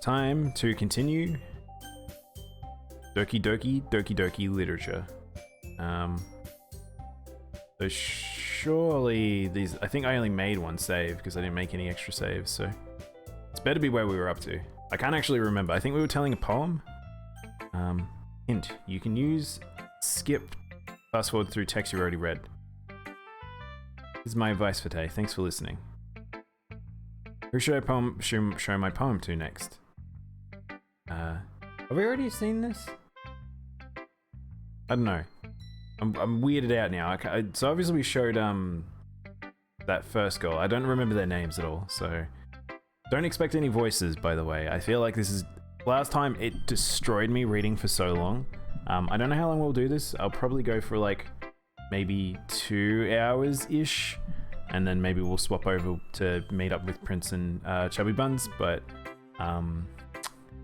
time to continue Doki Doki Literature. So surely these, I think I only made one save because I didn't make any extra saves, so it's better be where we were up to. I can't actually remember. I think we were telling a poem. Hint, you can use skip, fast forward through text you already read. This is my advice for today. Thanks for listening. Who should I show my poem to next? Have we already seen this? I don't know. I'm weirded out now. So obviously we showed that first girl. I don't remember their names at all, so don't expect any voices, by the way. I feel like this is... Last time it destroyed me reading for so long. I don't know how long we'll do this. I'll probably go for like maybe 2 hours-ish, and then maybe we'll swap over to meet up with Prince and Chubby Buns, but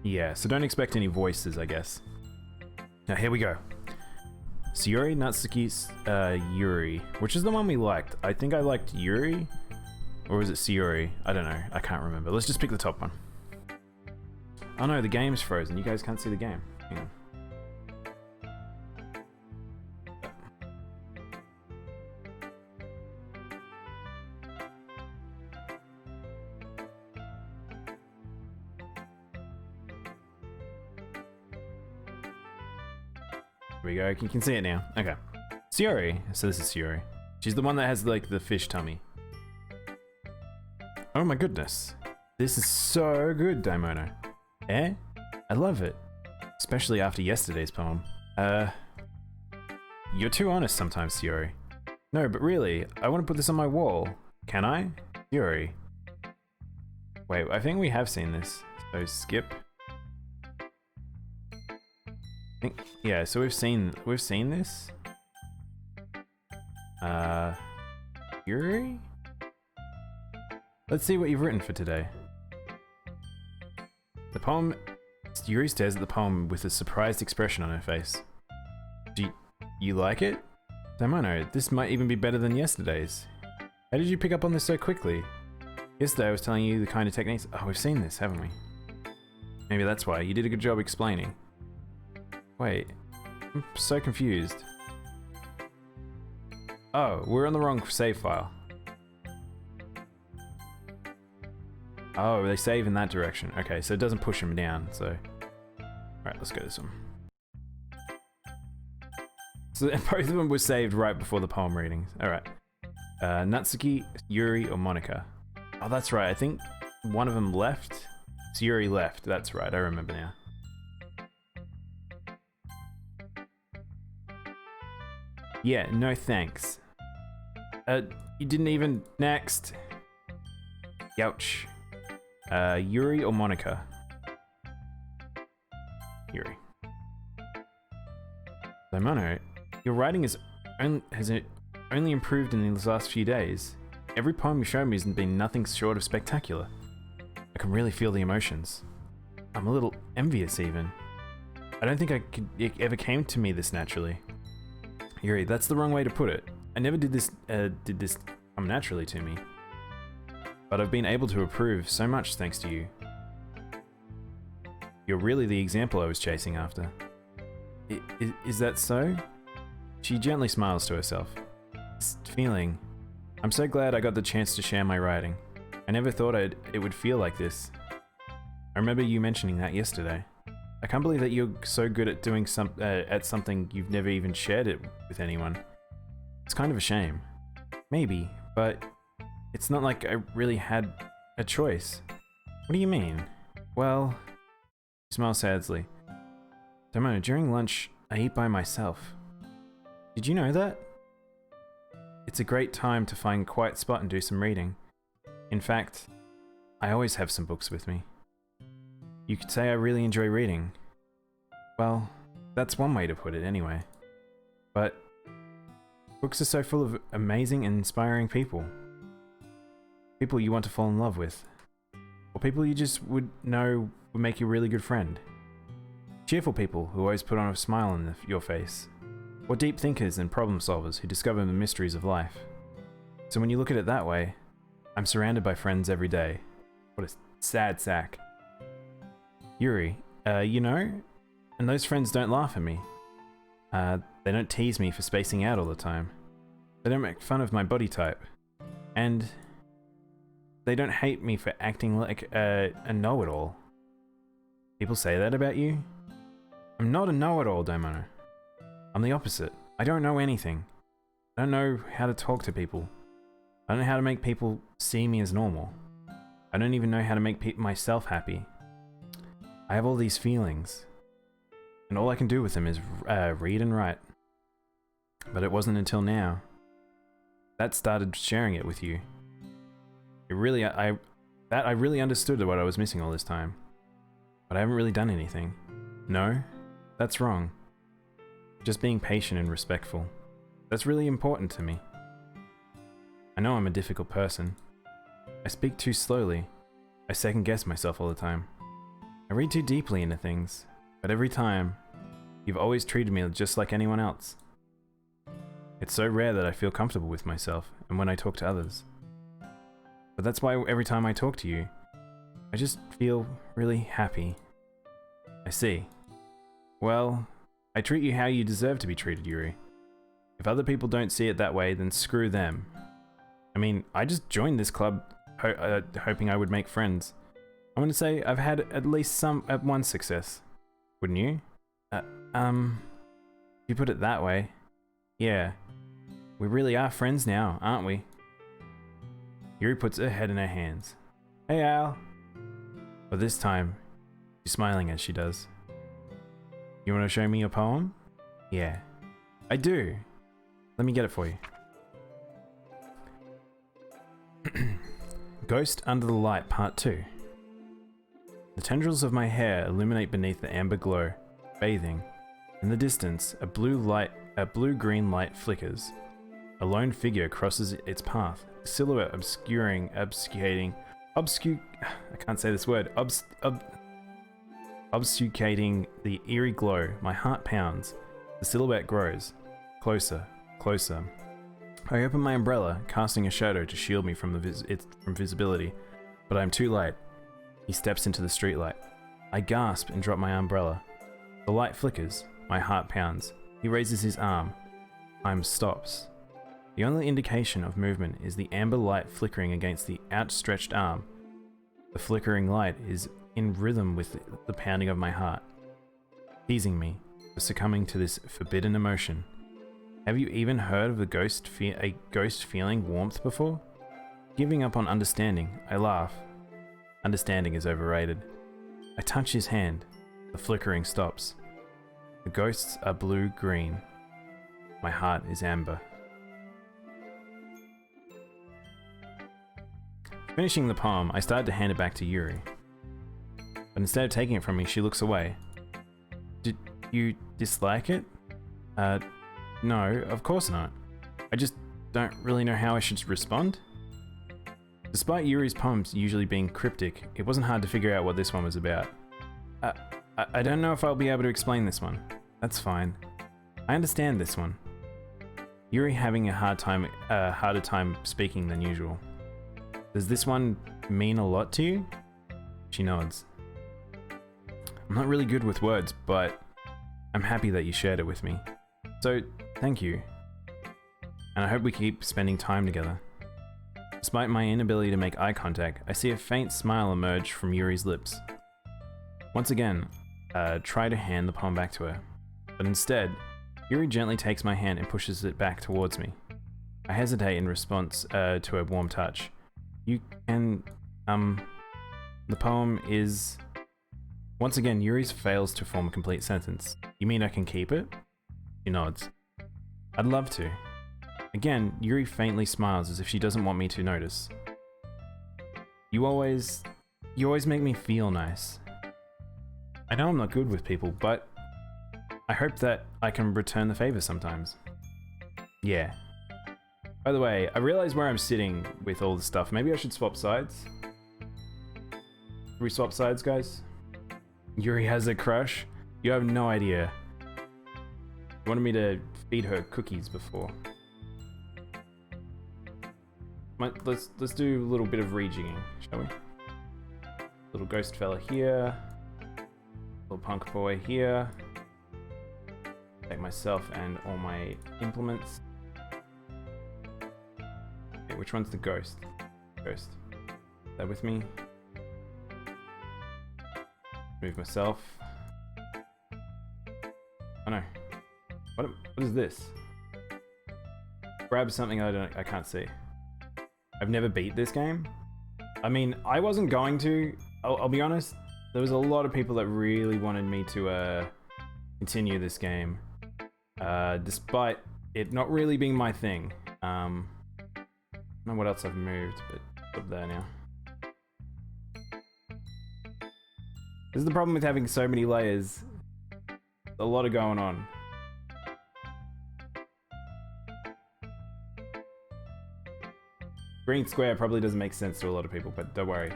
yeah, so don't expect any voices, I guess. Now here we go. Sayori Natsuki's Yuri, which is the one we liked. I think I liked Yuri, or was it Sayori? I don't know, I can't remember. Let's just pick the top one. Oh no, the game's frozen. You guys can't see the game. Hang on. Here we go, you can see it now. Okay. Sayori, so this is Sayori. She's the one that has like the fish tummy. Oh my goodness. This is so good, Daimono. Eh? I love it. Especially after yesterday's poem. You're too honest sometimes, Sayori. No, but really, I want to put this on my wall. Can I? Sayori. Wait, I think we have seen this. So skip. Yeah, so we've seen this. Yuri? Let's see what you've written for today. The poem... Yuri stares at the poem with a surprised expression on her face. Do you like it? Daimono, this might even be better than yesterday's. How did you pick up on this so quickly? Yesterday I was telling you the kind of techniques... Oh, we've seen this, haven't we? Maybe that's why. You did a good job explaining. Wait, I'm so confused. Oh, we're on the wrong save file. Oh, they save in that direction. Okay, so it doesn't push them down, so... Alright, let's go this one. So both of them were saved right before the poem readings. Alright. Natsuki, Yuri, or Monica? Oh, that's right, I think one of them left. So Yuri left, that's right, I remember now. Yeah, no thanks. You didn't even... Next. Youch. Yuri or Monica? Yuri. Daimono, your writing has only improved in these last few days. Every poem you show me has been nothing short of spectacular. I can really feel the emotions. I'm a little envious even. I don't think it ever came to me this naturally. Yuri, that's the wrong way to put it. I never did this come naturally to me. But I've been able to improve so much thanks to you. You're really the example I was chasing after. Is that so? She gently smiles to herself. This feeling. I'm so glad I got the chance to share my writing. I never thought it would feel like this. I remember you mentioning that yesterday. I can't believe that you're so good at doing something you've never even shared it with anyone. It's kind of a shame. Maybe, but it's not like I really had a choice. What do you mean? Well, she smiles sadly. Daimono, during lunch, I eat by myself. Did you know that? It's a great time to find a quiet spot and do some reading. In fact, I always have some books with me. You could say I really enjoy reading. Well, that's one way to put it anyway. But books are so full of amazing and inspiring people. People you want to fall in love with. Or people you just would know would make you a really good friend. Cheerful people who always put on a smile on your face. Or deep thinkers and problem solvers who discover the mysteries of life. So when you look at it that way, I'm surrounded by friends every day. What a sad sack. Yuri, you know, and those friends don't laugh at me. They don't tease me for spacing out all the time. They don't make fun of my body type. And they don't hate me for acting like a know-it-all. People say that about you? I'm not a know-it-all, Daimono. I'm the opposite. I don't know anything. I don't know how to talk to people. I don't know how to make people see me as normal. I don't even know how to make myself happy. I have all these feelings, and all I can do with them is read and write. But it wasn't until now that started sharing it with you. I really understood what I was missing all this time, but I haven't really done anything. No, that's wrong. Just being patient and respectful. That's really important to me. I know I'm a difficult person. I speak too slowly. I second guess myself all the time. I read too deeply into things, but every time, you've always treated me just like anyone else. It's so rare that I feel comfortable with myself and when I talk to others. But that's why every time I talk to you, I just feel really happy. I see. Well, I treat you how you deserve to be treated, Yuri. If other people don't see it that way, then screw them. I mean, I just joined this club hoping I would make friends. I'm gonna say I've had at least one success. Wouldn't you? If you put it that way. Yeah. We really are friends now, aren't we? Yuri puts her head in her hands. Hey, Al. But this time, she's smiling as she does. You want to show me your poem? Yeah. I do. Let me get it for you. Ghost Under the Light Part 2. The tendrils of my hair illuminate beneath the amber glow, bathing. In the distance, a blue-green light flickers. A lone figure crosses its path, silhouette obscuring obfuscating the eerie glow. My heart pounds. The silhouette grows. Closer, closer. I open my umbrella, casting a shadow to shield me from visibility, but I'm too late. He steps into the streetlight. I gasp and drop my umbrella. The light flickers. My heart pounds. He raises his arm. Time stops. The only indication of movement is the amber light flickering against the outstretched arm. The flickering light is in rhythm with the pounding of my heart, teasing me for succumbing to this forbidden emotion. Have you even heard of a ghost feeling warmth before? Giving up on understanding, I laugh. Understanding is overrated. I touch his hand. The flickering stops. The ghosts are blue-green. My heart is amber. Finishing the poem, I started to hand it back to Yuri. But instead of taking it from me, she looks away. Did you dislike it? No, of course not. I just don't really know how I should respond. Despite Yuri's poems usually being cryptic, it wasn't hard to figure out what this one was about. I don't know if I'll be able to explain this one. That's fine. I understand this one. Yuri having a harder time speaking than usual. Does this one mean a lot to you? She nods. I'm not really good with words, but I'm happy that you shared it with me. So, thank you. And I hope we keep spending time together. Despite my inability to make eye contact, I see a faint smile emerge from Yuri's lips. Once again, try to hand the poem back to her. But instead, Yuri gently takes my hand and pushes it back towards me. I hesitate in response to her warm touch. You can, the poem is... Once again, Yuri's fails to form a complete sentence. You mean I can keep it? She nods. I'd love to. Again, Yuri faintly smiles as if she doesn't want me to notice. You always make me feel nice. I know I'm not good with people, but I hope that I can return the favor sometimes. Yeah. By the way, I realize where I'm sitting with all this stuff. Maybe I should swap sides? Should we swap sides, guys? Yuri has a crush? You have no idea. She wanted me to feed her cookies before. Let's do a little bit of rejigging, shall we? Little ghost fella here. Little punk boy here. Take myself and all my implements. Okay, which one's the ghost? Ghost. Is that with me? Move myself. Oh no. What is this? Grab something I can't see. I've never beat this game. I mean, I wasn't going to. I'll be honest. There was a lot of people that really wanted me to continue this game, despite it not really being my thing. I don't know what else I've moved, but it's up there now. This is the problem with having so many layers. A lot of going on. Green square probably doesn't make sense to a lot of people, but don't worry.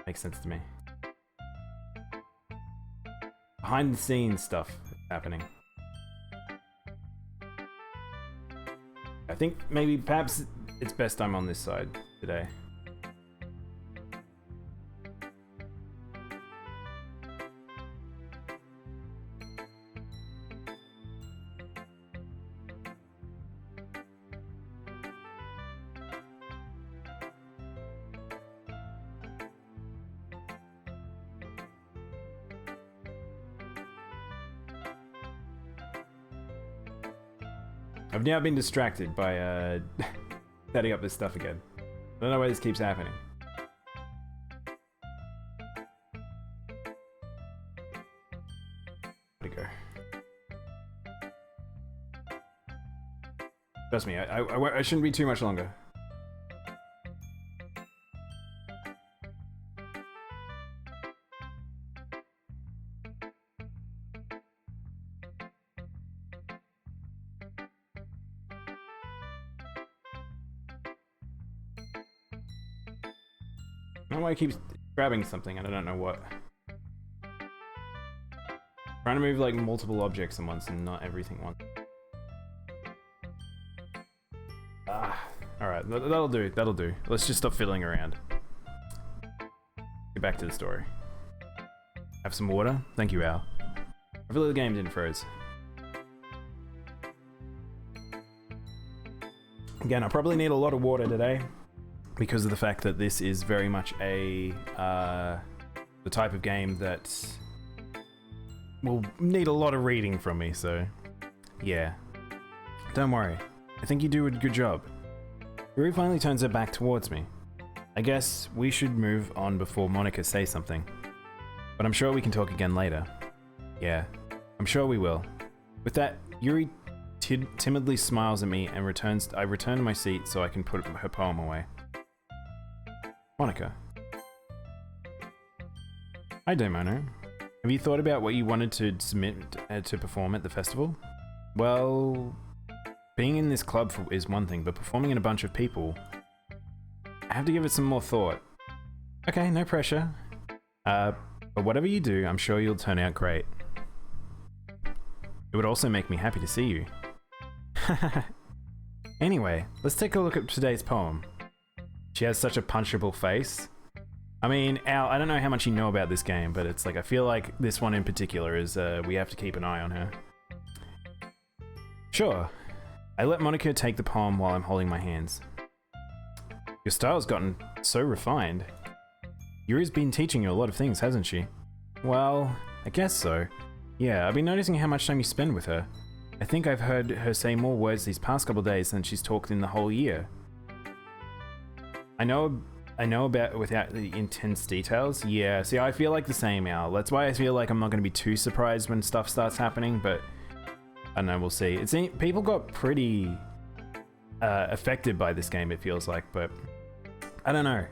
Makes sense to me. Behind the scenes stuff happening. I think maybe perhaps it's best I'm on this side today. I've now been distracted by setting up this stuff again. I don't know why this keeps happening. Where'd it go? Trust me, I shouldn't be too much longer. I don't know why I keep grabbing something and I don't know what. Trying to move like multiple objects at once and not everything once. Alright, that'll do, that'll do. Let's just stop fiddling around. Get back to the story. Have some water? Thank you, Al. Hopefully the game didn't froze. Again, I probably need a lot of water today, because of the fact that this is very much the type of game that will need a lot of reading from me, so yeah. Don't worry, I think you do a good job. Rui finally turns her back towards me. I guess we should move on before Monica says something. But I'm sure we can talk again later. Yeah, I'm sure we will. With that, Yuri timidly smiles at me and I return to my seat so I can put her poem away. Monica. Hi, Daimono. Have you thought about what you wanted to submit to perform at the festival? Well, being in this club is one thing, but performing in a bunch of people, I have to give it some more thought. Okay, no pressure. But whatever you do, I'm sure you'll turn out great. It would also make me happy to see you. Anyway, let's take a look at today's poem. She has such a punchable face. I mean, Al, I don't know how much you know about this game, but it's like, I feel like this one in particular is, we have to keep an eye on her. Sure. I let Monica take the poem while I'm holding my hands. Your style's gotten so refined. Yuri's been teaching you a lot of things, hasn't she? Well, I guess so. Yeah, I've been noticing how much time you spend with her. I think I've heard her say more words these past couple days than she's talked in the whole year. I know about without the intense details. Yeah, see, I feel like the same, Al. That's why I feel like I'm not going to be too surprised when stuff starts happening, but I don't know, we'll see. People got pretty affected by this game, it feels like, but I don't know.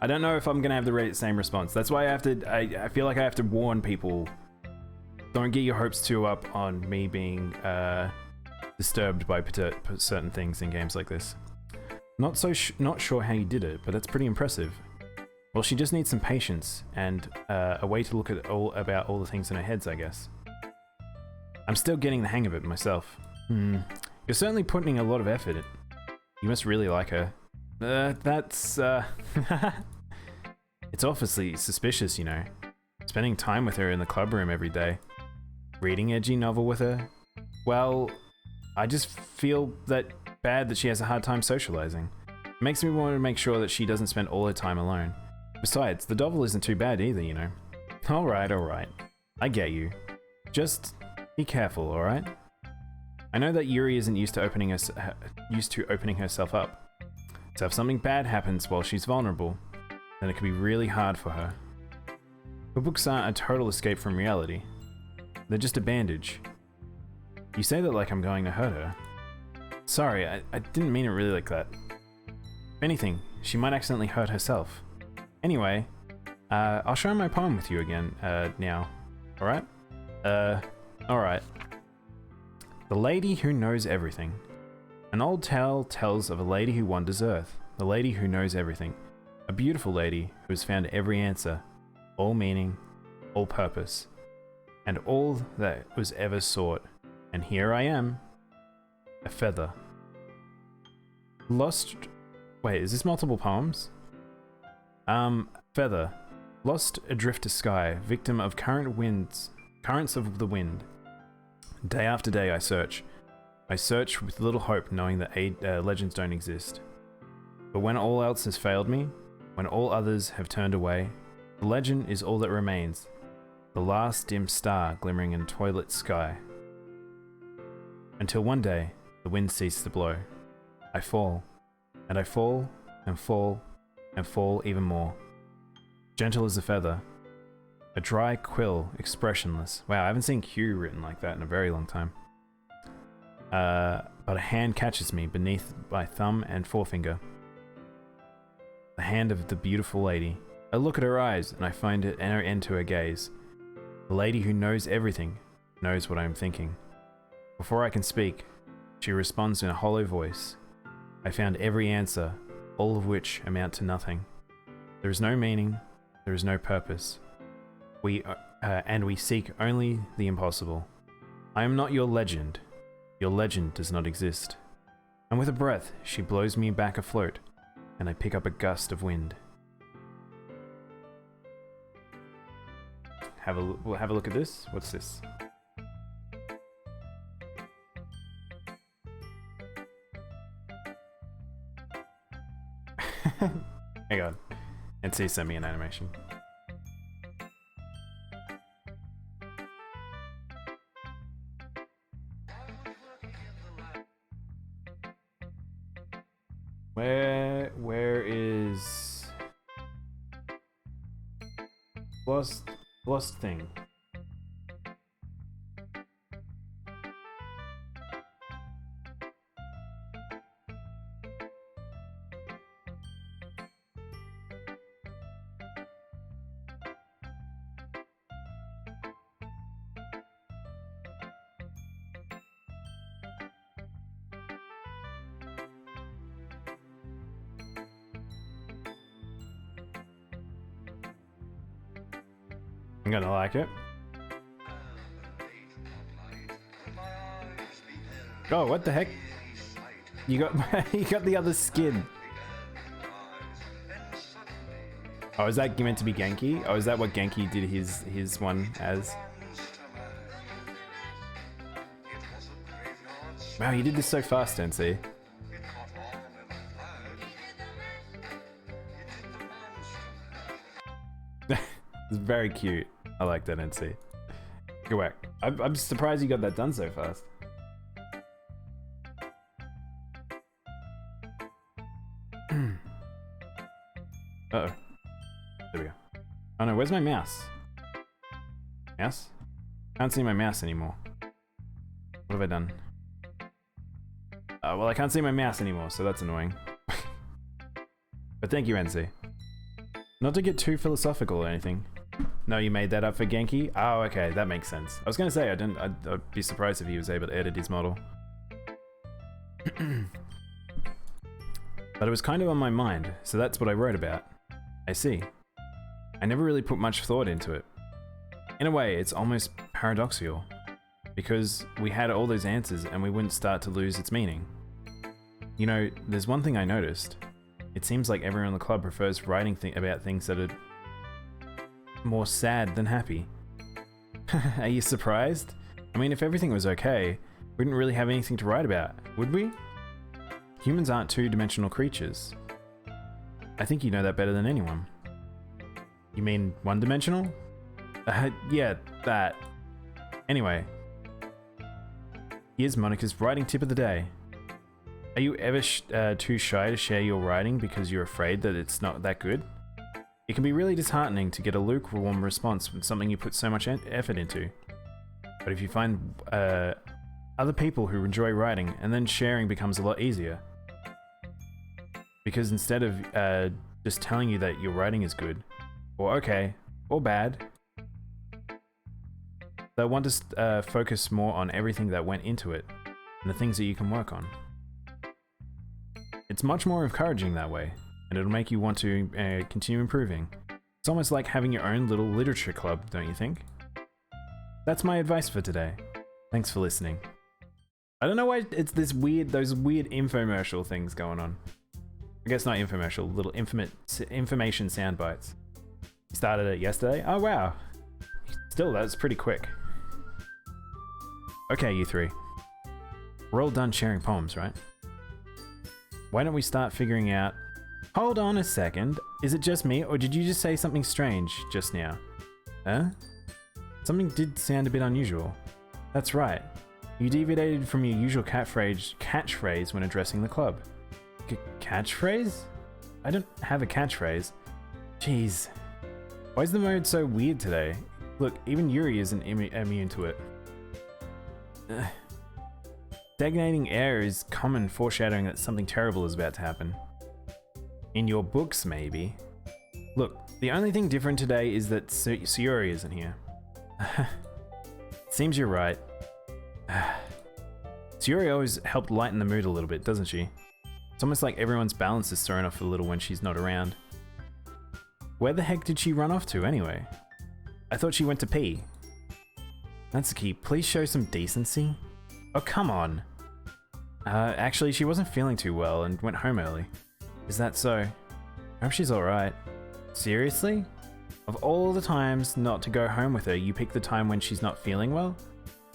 I don't know if I'm going to have the same response. That's why I feel like I have to warn people. Don't get your hopes too up on me being disturbed by certain things in games like this. Not sure how you did it, but that's pretty impressive. Well, she just needs some patience and a way to look at all the things in her heads, I guess. I'm still getting the hang of it myself. You're certainly putting a lot of effort in. You must really like her. It's obviously suspicious, you know. spending time with her in the club room every day, reading edgy novel with her. Well, I just feel that bad that she has a hard time socializing. It makes me want to make sure that she doesn't spend all her time alone. Besides, the novel isn't too bad either, you know. Alright. I get you. Just be careful, alright? I know that Yuri isn't used to opening herself up. So if something bad happens while she's vulnerable, then it can be really hard for her. Her books aren't a total escape from reality. They're just a bandage. You say that like I'm going to hurt her. Sorry, I didn't mean it really like that. If anything, she might accidentally hurt herself. Anyway, I'll share my poem with you again, now. Alright? Alright. The Lady Who Knows Everything. An old tale tells of a lady who wanders Earth. The lady who knows everything. A beautiful lady who has found every answer, all meaning, all purpose, and all that was ever sought. And here I am, a feather. Lost... Wait, is this multiple poems? Feather. Lost adrift to sky, victim of currents of the wind. Day after day I search. I search with little hope, knowing that legends don't exist. But when all else has failed me, when all others have turned away, the legend is all that remains. The last dim star glimmering in a toilet sky. Until one day, the wind ceases to blow. I fall, and I fall, and fall, and fall even more. Gentle as a feather. A dry quill, expressionless. Wow, I haven't seen Q written like that in a very long time. But a hand catches me beneath my thumb and forefinger. The hand of the beautiful lady. I look at her eyes, and I find it enter into her gaze. The lady who knows everything, knows what I am thinking. Before I can speak, she responds in a hollow voice. I found every answer, all of which amount to nothing. There is no meaning, there is no purpose. And we seek only the impossible. I am not your legend. Your legend does not exist. And with a breath, she blows me back afloat, and I pick up a gust of wind. We'll have a look at this. What's this? Hang on. NC sent me an animation. Where is lost thing? I'm gonna like it. Oh, what the heck? You got you got the other skin. Oh, is that meant to be Genki? Oh, is that what Genki did his one as? Wow, you did this so fast, NC. It's very cute. I like that, NC. Go back. I'm surprised you got that done so fast. Uh-oh. There we go. Oh no, where's my mouse? Mouse? Can't see my mouse anymore. What have I done? Well, I can't see my mouse anymore, so that's annoying. But thank you, NC. Not to get too philosophical or anything. No, you made that up for Genki? Oh, okay, that makes sense. I was gonna say, I'd be surprised if he was able to edit his model. But it was kind of on my mind, so that's what I wrote about. I see. I never really put much thought into it. In a way, it's almost paradoxical. Because we had all those answers and we wouldn't start to lose its meaning. You know, there's one thing I noticed. It seems like everyone in the club prefers writing about things that are... more sad than happy. Are you surprised? I mean, if everything was okay, we wouldn't really have anything to write about, would we? Humans aren't two-dimensional creatures. I think you know that better than anyone. You mean one-dimensional? Yeah, that. Anyway, here's Monica's writing tip of the day. Are you ever too shy to share your writing because you're afraid that it's not that good? It can be really disheartening to get a lukewarm response from something you put so much effort into. But if you find other people who enjoy writing, and then sharing becomes a lot easier. Because instead of just telling you that your writing is good, or okay, or bad, they'll want to focus more on everything that went into it, and the things that you can work on. It's much more encouraging that way, and it'll make you want to continue improving. It's almost like having your own little literature club, don't you think? That's my advice for today. Thanks for listening. I don't know why it's those weird infomercial things going on. I guess not infomercial, little information sound bites. You started it yesterday? Oh wow. Still, that's pretty quick. Okay, you three. We're all done sharing poems, right? Why don't we start figuring out... Hold on a second. Is it just me, or did you just say something strange just now? Huh? Something did sound a bit unusual. That's right. You deviated from your usual catchphrase when addressing the club. Catchphrase? I don't have a catchphrase. Jeez. Why is the mode so weird today? Look, even Yuri isn't immune to it. Stagnating air is common foreshadowing that something terrible is about to happen. In your books, maybe. Look, the only thing different today is that Sayori isn't here. Seems you're right. Sayori always helped lighten the mood a little bit, doesn't she? It's almost like everyone's balance is thrown off a little when she's not around. Where the heck did she run off to anyway? I thought she went to pee. Natsuki, please show some decency. Oh, come on. Actually, she wasn't feeling too well and went home early. Is that so? I hope she's alright. Seriously? Of all the times not to go home with her, you pick the time when she's not feeling well?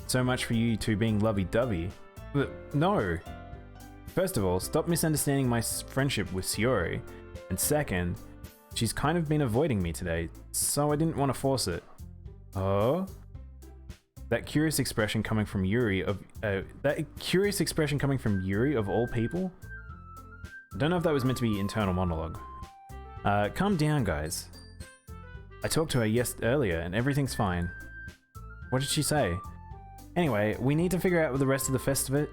So much for you two being lovey-dovey. No! First of all, stop misunderstanding my friendship with Sayori. And second, she's kind of been avoiding me today, so I didn't want to force it. Oh? That curious expression coming from Yuri of all people? I don't know if that was meant to be internal monologue. Calm down, guys. I talked to her earlier and everything's fine. What did she say? Anyway, we need to figure out the rest of the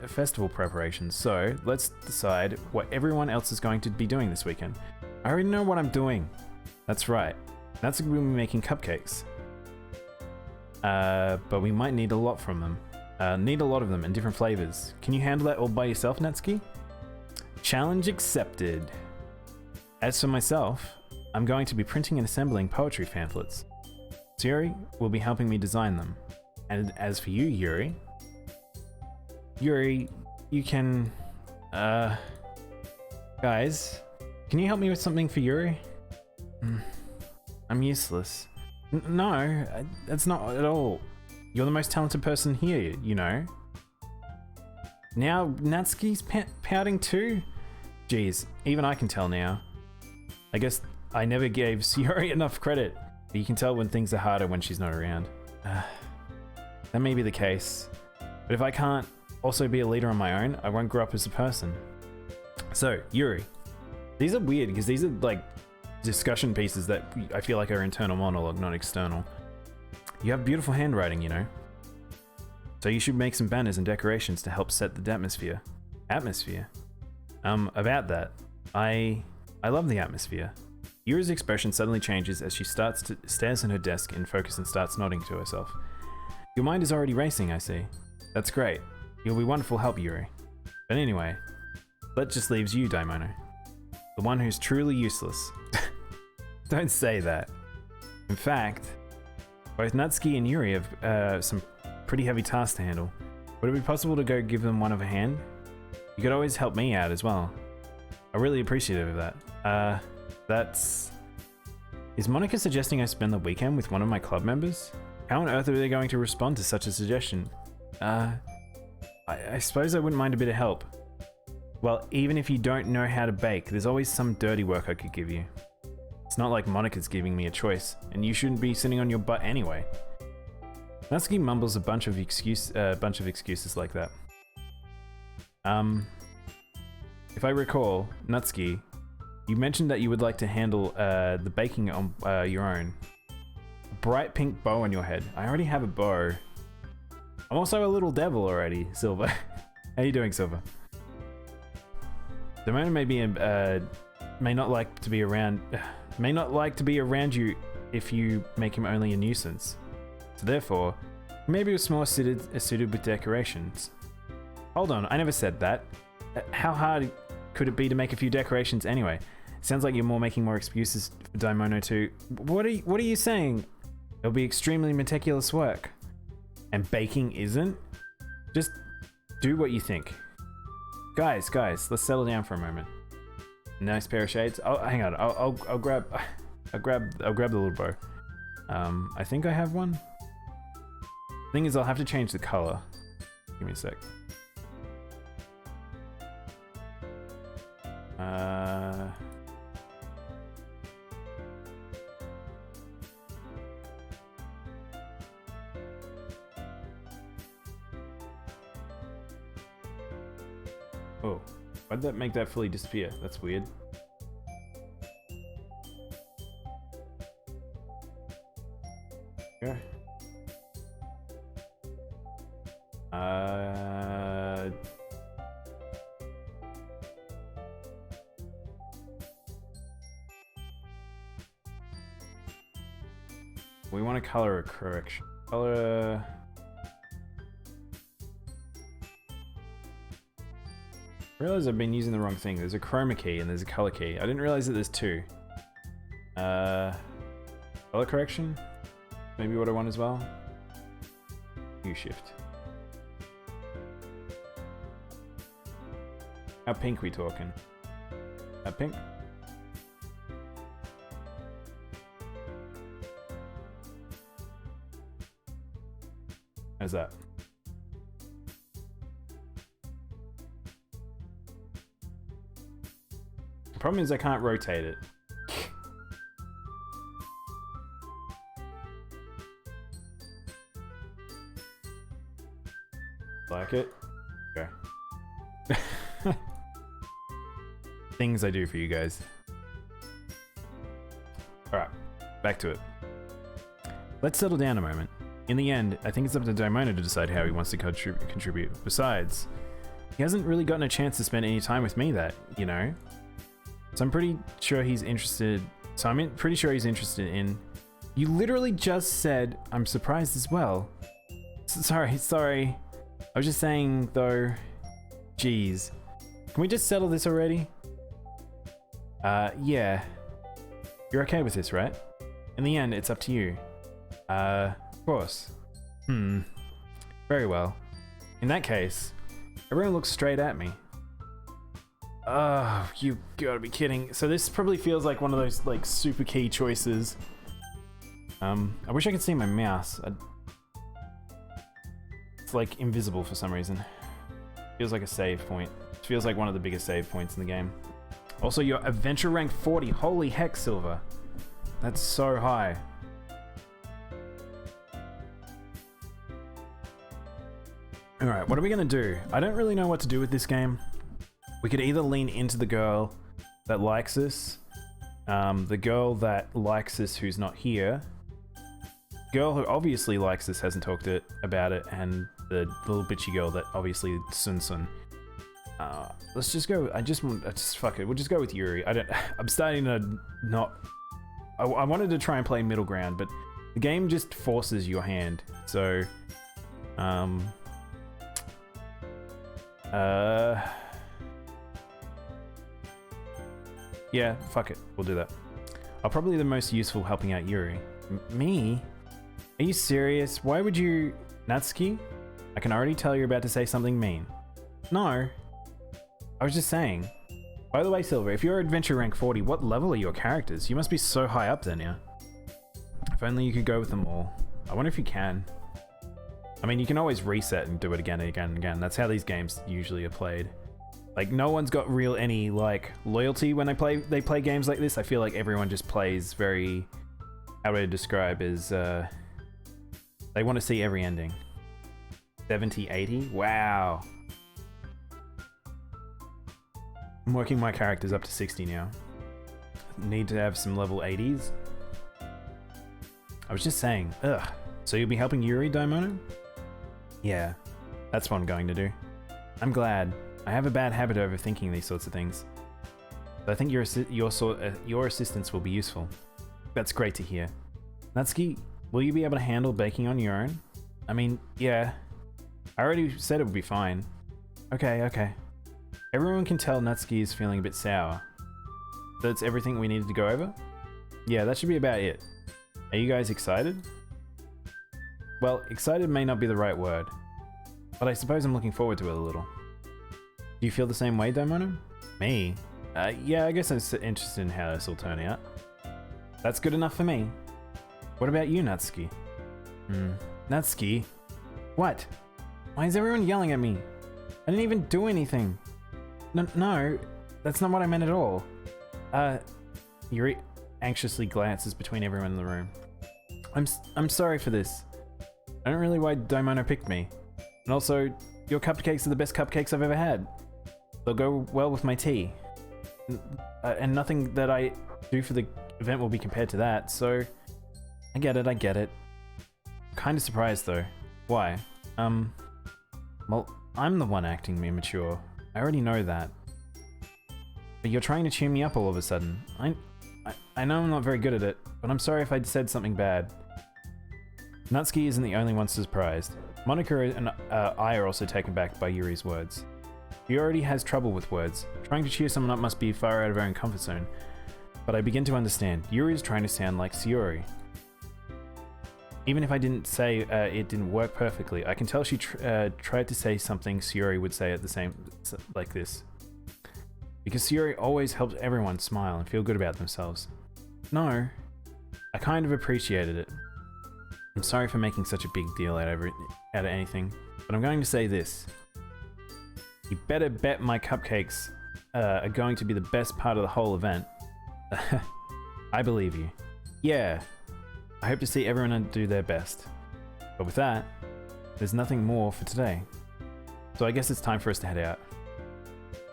festival preparations, so let's decide what everyone else is going to be doing this weekend. I already know what I'm doing. That's right. That's going to be making cupcakes. But we might need a lot from them. Need a lot of them in different flavors. Can you handle that all by yourself, Natsuki? Challenge accepted. As for myself, I'm going to be printing and assembling poetry pamphlets. Sayori will be helping me design them. And as for you, Yuri, you can, guys, can you help me with something for Yuri? I'm useless. No, that's not at all. You're the most talented person here, you know. Now Natsuki's pouting too? Jeez, even I can tell now. I guess I never gave Sayori enough credit, but you can tell when things are harder when she's not around. That may be the case, but if I can't also be a leader on my own, I won't grow up as a person. So, Yuri, these are weird because these are like discussion pieces that I feel like are internal monologue, not external. You have beautiful handwriting, you know. So you should make some banners and decorations to help set the atmosphere. Atmosphere? About that, I love the atmosphere. Yuri's expression suddenly changes as she stares at her desk in focus and starts nodding to herself. Your mind is already racing, I see. That's great. You'll be wonderful help, Yuri. But anyway, that just leaves you, Daimono. The one who's truly useless. Don't say that. In fact, both Natsuki and Yuri have some pretty heavy tasks to handle. Would it be possible to go give them one of a hand? You could always help me out as well. I'm really appreciative of that. Is Monica suggesting I spend the weekend with one of my club members? How on earth are they going to respond to such a suggestion? I suppose I wouldn't mind a bit of help. Well, even if you don't know how to bake, there's always some dirty work I could give you. It's not like Monica's giving me a choice, and you shouldn't be sitting on your butt anyway. Natsuki mumbles a bunch of excuses like that. If I recall, Natsuki, you mentioned that you would like to handle the baking on your own. A bright pink bow on your head. I already have a bow. I'm also a little devil already, Silver. How you doing, Silver? Daimono may not like to be around you if you make him only a nuisance. So therefore, maybe it's more suited with decorations. Hold on, I never said that. How hard could it be to make a few decorations anyway? Sounds like you're making more excuses for Daimono too. What are you saying? It'll be extremely meticulous work. And baking isn't? Just do what you think. Guys, let's settle down for a moment. Nice pair of shades. Oh, hang on. I'll grab the little bow. I think I have one. Thing is, I'll have to change the color. Give me a sec. Oh, why'd that make that fully disappear? That's weird. Yeah. We want to color a correction. Color. I realize I've been using the wrong thing. There's a chroma key and there's a color key. I didn't realize that there's two. Color correction? Maybe what I want as well. U shift. How pink we talking? How pink? How's that? The problem is I can't rotate it. Like it? Okay. Things I do for you guys. Alright, back to it. Let's settle down a moment. In the end, I think it's up to Daimono to decide how he wants to contribute. Besides, he hasn't really gotten a chance to spend any time with me you know? So I'm pretty sure he's interested. In. You literally just said, I'm surprised as well. Sorry. I was just saying, though. Jeez. Can we just settle this already? Yeah. You're okay with this, right? In the end, it's up to you. Of course. Very well. In that case, everyone looks straight at me. Oh, you gotta be kidding. So this probably feels like one of those, like, super key choices. I wish I could see my mouse. It's, like, invisible for some reason. Feels like a save point. It feels like one of the biggest save points in the game. Also, your adventure rank 40. Holy heck, Silver. That's so high. Alright, what are we gonna do? I don't really know what to do with this game. We could either lean into the girl that likes us, the girl that likes us who's not here, girl who obviously likes us hasn't talked about it, and the little bitchy girl that obviously Sun Sun. Let's just go. Fuck it. We'll just go with Yuri. I'm starting to not. I wanted to try and play middle ground, but the game just forces your hand. So, yeah, fuck it. We'll do that. I'm probably the most useful helping out Yuri. Me? Are you serious? Why would you... Natsuki? I can already tell you're about to say something mean. No. I was just saying. By the way, Silver, if you're adventure rank 40, what level are your characters? You must be so high up there now. If only you could go with them all. I wonder if you can. I mean, you can always reset and do it again and again and again. That's how these games usually are played. Like, no one's got any, like, loyalty when they play games like this. I feel like everyone just plays very... How do I describe is, they want to see every ending. 70, 80? Wow. I'm working my characters up to 60 now. Need to have some level 80s. I was just saying, ugh. So you'll be helping Yuri, Daimono? Yeah, that's what I'm going to do. I'm glad. I have a bad habit of overthinking these sorts of things. But I think your assistance will be useful. That's great to hear. Natsuki, will you be able to handle baking on your own? I mean, yeah. I already said it would be fine. Okay. Everyone can tell Natsuki is feeling a bit sour. That's everything we needed to go over? Yeah, that should be about it. Are you guys excited? Well, excited may not be the right word, but I suppose I'm looking forward to it a little. Do you feel the same way, Daimono? Me? Yeah, I guess I'm interested in how this will turn out. That's good enough for me. What about you, Natsuki? Natsuki? What? Why is everyone yelling at me? I didn't even do anything. No, that's not what I meant at all. Yuri anxiously glances between everyone in the room. I'm sorry for this. I don't really why Daimono picked me. And also, your cupcakes are the best cupcakes I've ever had. They'll go well with my tea. And nothing that I do for the event will be compared to that, so... I get it. Kinda surprised though. Why? Well, I'm the one acting immature. I already know that. But you're trying to cheer me up all of a sudden. I know I'm not very good at it, but I'm sorry if I'd said something bad. Natsuki isn't the only one surprised. Monica and I are also taken back by Yuri's words. He already has trouble with words. Trying to cheer someone up must be far out of our own comfort zone. But I begin to understand. Yuri is trying to sound like Sayori. Even if I didn't say it didn't work perfectly, I can tell she tried to say something Sayori would say at the same like this. Because Sayori always helps everyone smile and feel good about themselves. No, I kind of appreciated it. I'm sorry for making such a big deal out of anything, but I'm going to say this. You better bet my cupcakes are going to be the best part of the whole event. I believe you. Yeah, I hope to see everyone do their best. But with that, there's nothing more for today. So I guess it's time for us to head out.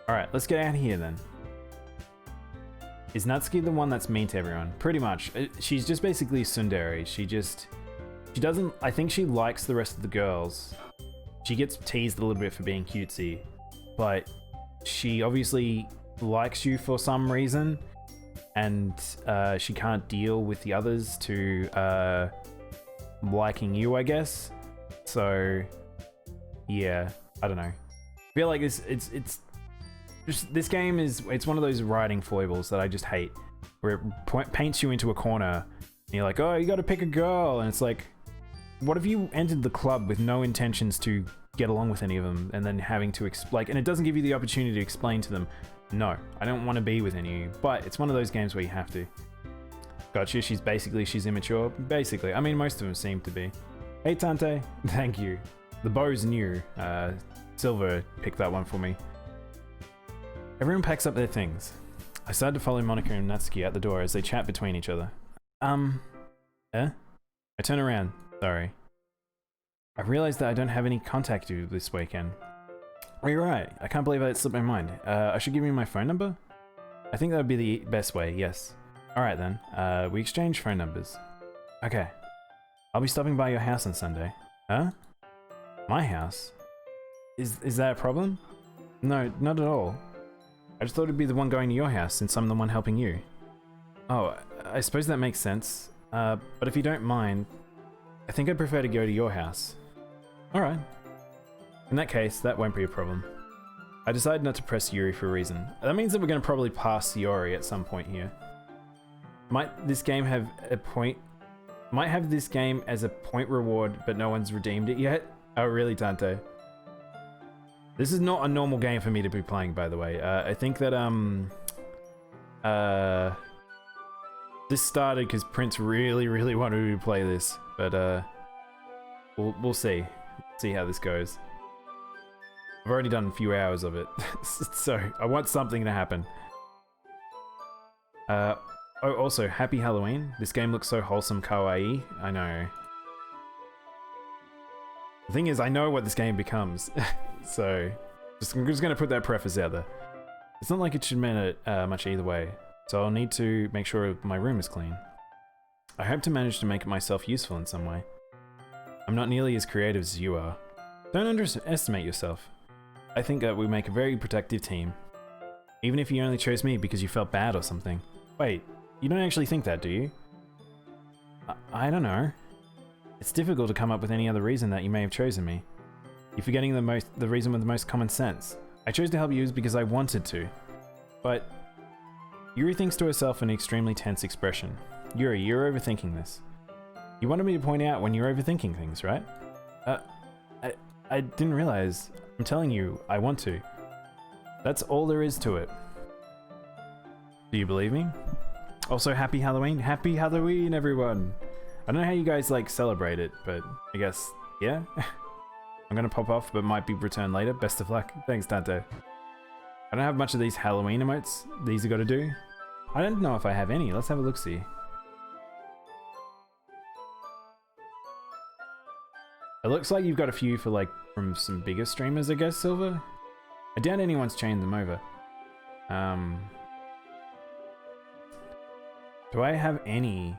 Alright, let's get out of here then. Is Natsuki the one that's mean to everyone? Pretty much. She's just basically tsundere. She doesn't... I think she likes the rest of the girls. She gets teased a little bit for being cutesy. But she obviously likes you for some reason. And she can't deal with the others to liking you, I guess. So, yeah. I don't know. I feel like it's this game it's one of those writing foibles that I just hate, where it paints you into a corner and you're like, oh, you gotta pick a girl, and it's like, what if you entered the club with no intentions to get along with any of them, and then having to and it doesn't give you the opportunity to explain to them, no, I don't want to be with any of you. But it's one of those games where you have to. Gotcha, she's immature. Basically, I mean, most of them seem to be. Hey Tante, thank you. The bow's new. Silver picked that one for me. Everyone packs up their things. I started to follow Monica and Natsuki out the door as they chat between each other. I turn around. Sorry. I realized that I don't have any contact you this weekend. Oh, you're right. I can't believe it slipped my mind. I should give you my phone number? I think that would be the best way, yes. Alright then. We exchange phone numbers. Okay. I'll be stopping by your house on Sunday. Huh? My house? Is that a problem? No, not at all. I just thought it'd be the one going to your house since I'm the one helping you. Oh, I suppose that makes sense. But if you don't mind, I think I'd prefer to go to your house. Alright. In that case, that won't be a problem. I decided not to press Yuri for a reason. That means that we're going to probably pass Yuri at some point here. Might this game have a point... Might have this game as a point reward, but no one's redeemed it yet? Oh, really, Tante? This is not a normal game for me to be playing, by the way. I think that, This started because Prince really wanted me to play this, but we'll see. See how this goes. I've already done a few hours of it, so I want something to happen. Oh, also, happy Halloween. This game looks so wholesome, kawaii. I know. The thing is, I know what this game becomes, so I'm just gonna put that preface out there. It's not like it should matter much either way, so I'll need to make sure my room is clean. I hope to manage to make myself useful in some way. I'm not nearly as creative as you are. Don't underestimate yourself. I think that we make a very protective team. Even if you only chose me because you felt bad or something. Wait, you don't actually think that, do you? I don't know. It's difficult to come up with any other reason that you may have chosen me. You're forgetting the reason with the most common sense. I chose to help you because I wanted to. But Yuri thinks to herself an extremely tense expression. Yuri, you're overthinking this. You wanted me to point out when you're overthinking things, right? I didn't realize. I'm telling you, I want to. That's all there is to it. Do you believe me? Also, happy Halloween. Happy Halloween, everyone. I don't know how you guys like celebrate it, but I guess, yeah. I'm gonna pop off, but might be returned later. Best of luck. Thanks, Tante. I don't have much of these Halloween emotes. These I gotta do. I don't know if I have any. Let's have a look-see. It looks like you've got a few for like from some bigger streamers, I guess, Silver. I doubt anyone's chained them over. Do I have any?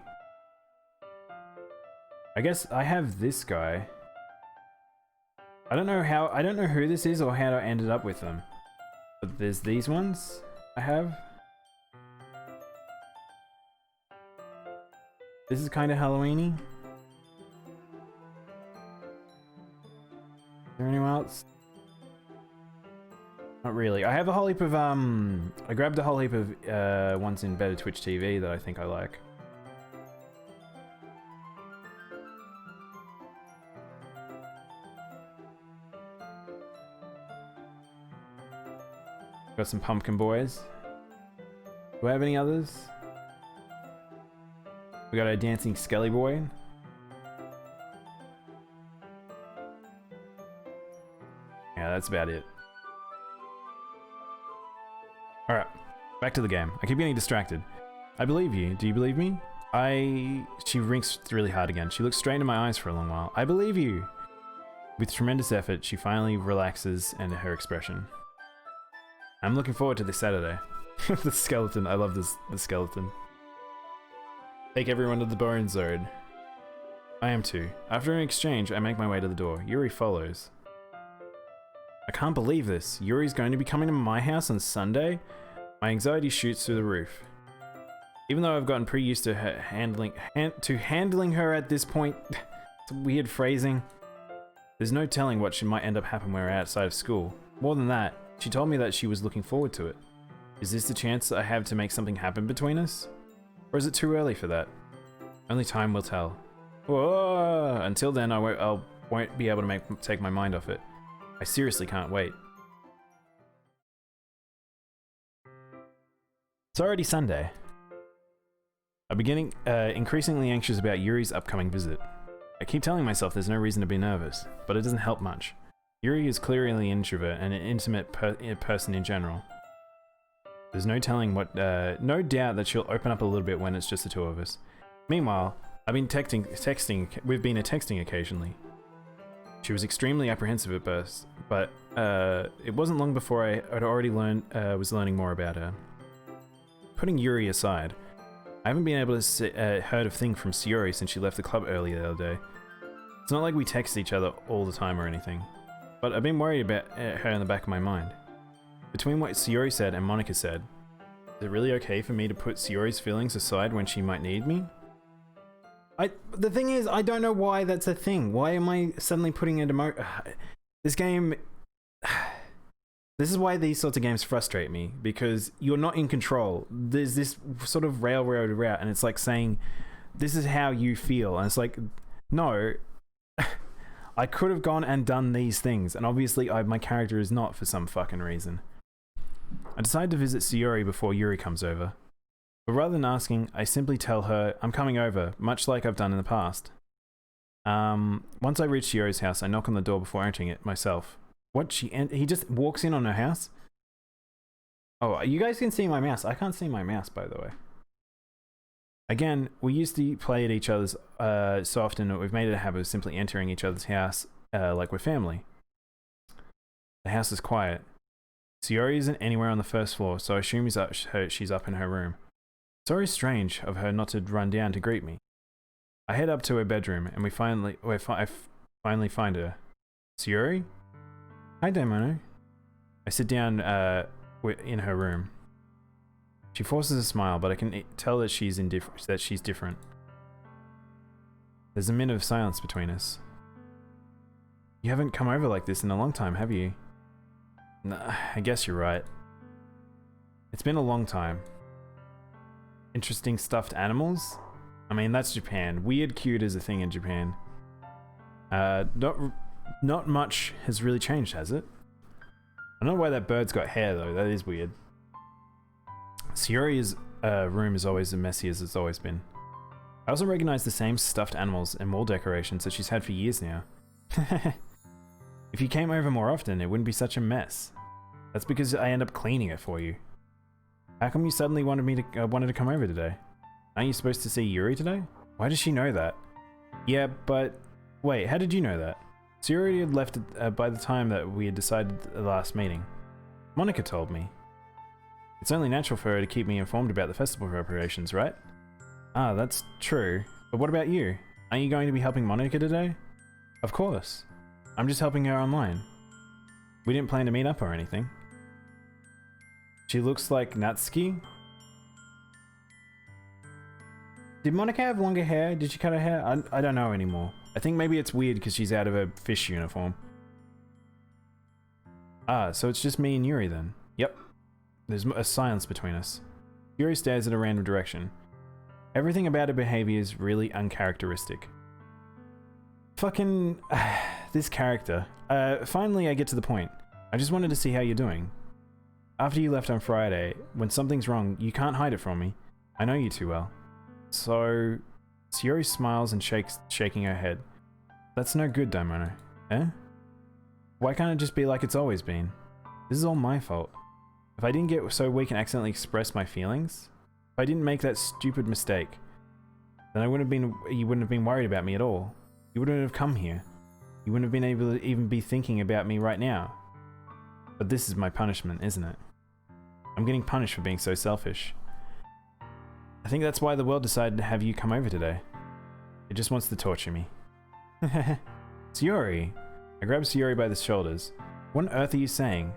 I guess I have this guy. I don't know who this is or how I ended up with them. But there's these ones I have. This is kind of Halloween-y. Is there anyone else? Not really. I have a whole heap of, I grabbed a whole heap of ones in Better Twitch TV that I think I like. Got some pumpkin boys. Do I have any others? We got a dancing Skelly boy. Yeah, that's about it. Alright, back to the game. I keep getting distracted. I believe you. Do you believe me? She winks really hard again. She looks straight into my eyes for a long while. I believe you! With tremendous effort, she finally relaxes into her expression. I'm looking forward to this Saturday. The skeleton. I love the skeleton. Take everyone to the bone zone. I am too. After an exchange, I make my way to the door. Yuri follows. I can't believe this. Yuri's going to be coming to my house on Sunday? My anxiety shoots through the roof. Even though I've gotten pretty used to her handling her at this point. It's weird phrasing. There's no telling what might end up happening when we're outside of school. More than that, she told me that she was looking forward to it. Is this the chance I have to make something happen between us? Or is it too early for that? Only time will tell. Whoa! Until then, I won't be able to take my mind off it. I seriously can't wait. It's already Sunday. I'm beginning increasingly anxious about Yuri's upcoming visit. I keep telling myself there's no reason to be nervous, but it doesn't help much. Yuri is clearly an introvert and an intimate person in general. There's no telling what, no doubt that she'll open up a little bit when it's just the two of us. Meanwhile, we've been texting occasionally. She was extremely apprehensive at first, but it wasn't long before I had already was learning more about her. Putting Yuri aside, I haven't been able to heard a thing from Sayori since she left the club earlier the other day. It's not like we text each other all the time or anything, but I've been worried about her in the back of my mind. Between what Sayori said and Monica said, is it really okay for me to put Sayori's feelings aside when she might need me? The thing is, I don't know why that's a thing. Why am I suddenly putting it this game... This is why these sorts of games frustrate me, because you're not in control. There's this sort of railroad route, and it's like saying, this is how you feel. And it's like, no, I could have gone and done these things, and obviously my character is not for some fucking reason. I decide to visit Sayori before Yuri comes over. But rather than asking, I simply tell her I'm coming over, much like I've done in the past. Once I reach Shiori's house, I knock on the door before entering it myself. What? He just walks in on her house? Oh, you guys can see my mouse. I can't see my mouse, by the way. Again, we used to play at each other's so often that we've made it a habit of simply entering each other's house like we're family. The house is quiet. Shiori isn't anywhere on the first floor, so I assume she's up in her room. It's always strange of her not to run down to greet me. I head up to her bedroom, and I finally find her. Shiori? Hi, Daimono. I sit down in her room. She forces a smile, but I can tell that she's different. There's a minute of silence between us. You haven't come over like this in a long time, have you? Nah, I guess you're right. It's been a long time. Interesting stuffed animals? I mean, that's Japan. Weird cute is a thing in Japan. Not much has really changed, has it? I don't know why that bird's got hair, though. That is weird. Shiori's room is always as messy as it's always been. I also recognize the same stuffed animals and wall decorations that she's had for years now. If you came over more often, it wouldn't be such a mess. That's because I end up cleaning it for you. How come you suddenly wanted to come over today? Aren't you supposed to see Yuri today? Why does she know that? Yeah, but wait, how did you know that? Shiori had left by the time that we had decided the last meeting. Monica told me. It's only natural for her to keep me informed about the festival preparations, right? Ah, that's true. But what about you? Aren't you going to be helping Monica today? Of course. I'm just helping her online. We didn't plan to meet up or anything. She looks like Natsuki. Did Monica have longer hair? Did she cut her hair? I don't know anymore. I think maybe it's weird because she's out of her fish uniform. Ah, so it's just me and Yuri then. Yep. There's a silence between us. Yuri stares at a random direction. Everything about her behavior is really uncharacteristic. Fucking... this character. Finally I get to the point. I just wanted to see how you're doing. After you left on Friday, when something's wrong, you can't hide it from me. I know you too well. So... Shiori smiles and shaking her head. That's no good, Daimono. Eh? Why can't it just be like it's always been? This is all my fault. If I didn't get so weak and accidentally express my feelings, if I didn't make that stupid mistake, then you wouldn't have been worried about me at all. You wouldn't have come here. You wouldn't have been able to even be thinking about me right now. But this is my punishment, isn't it? I'm getting punished for being so selfish. I think that's why the world decided to have you come over today. It just wants to torture me. Shiori! I grab Shiori by the shoulders. What on earth are you saying?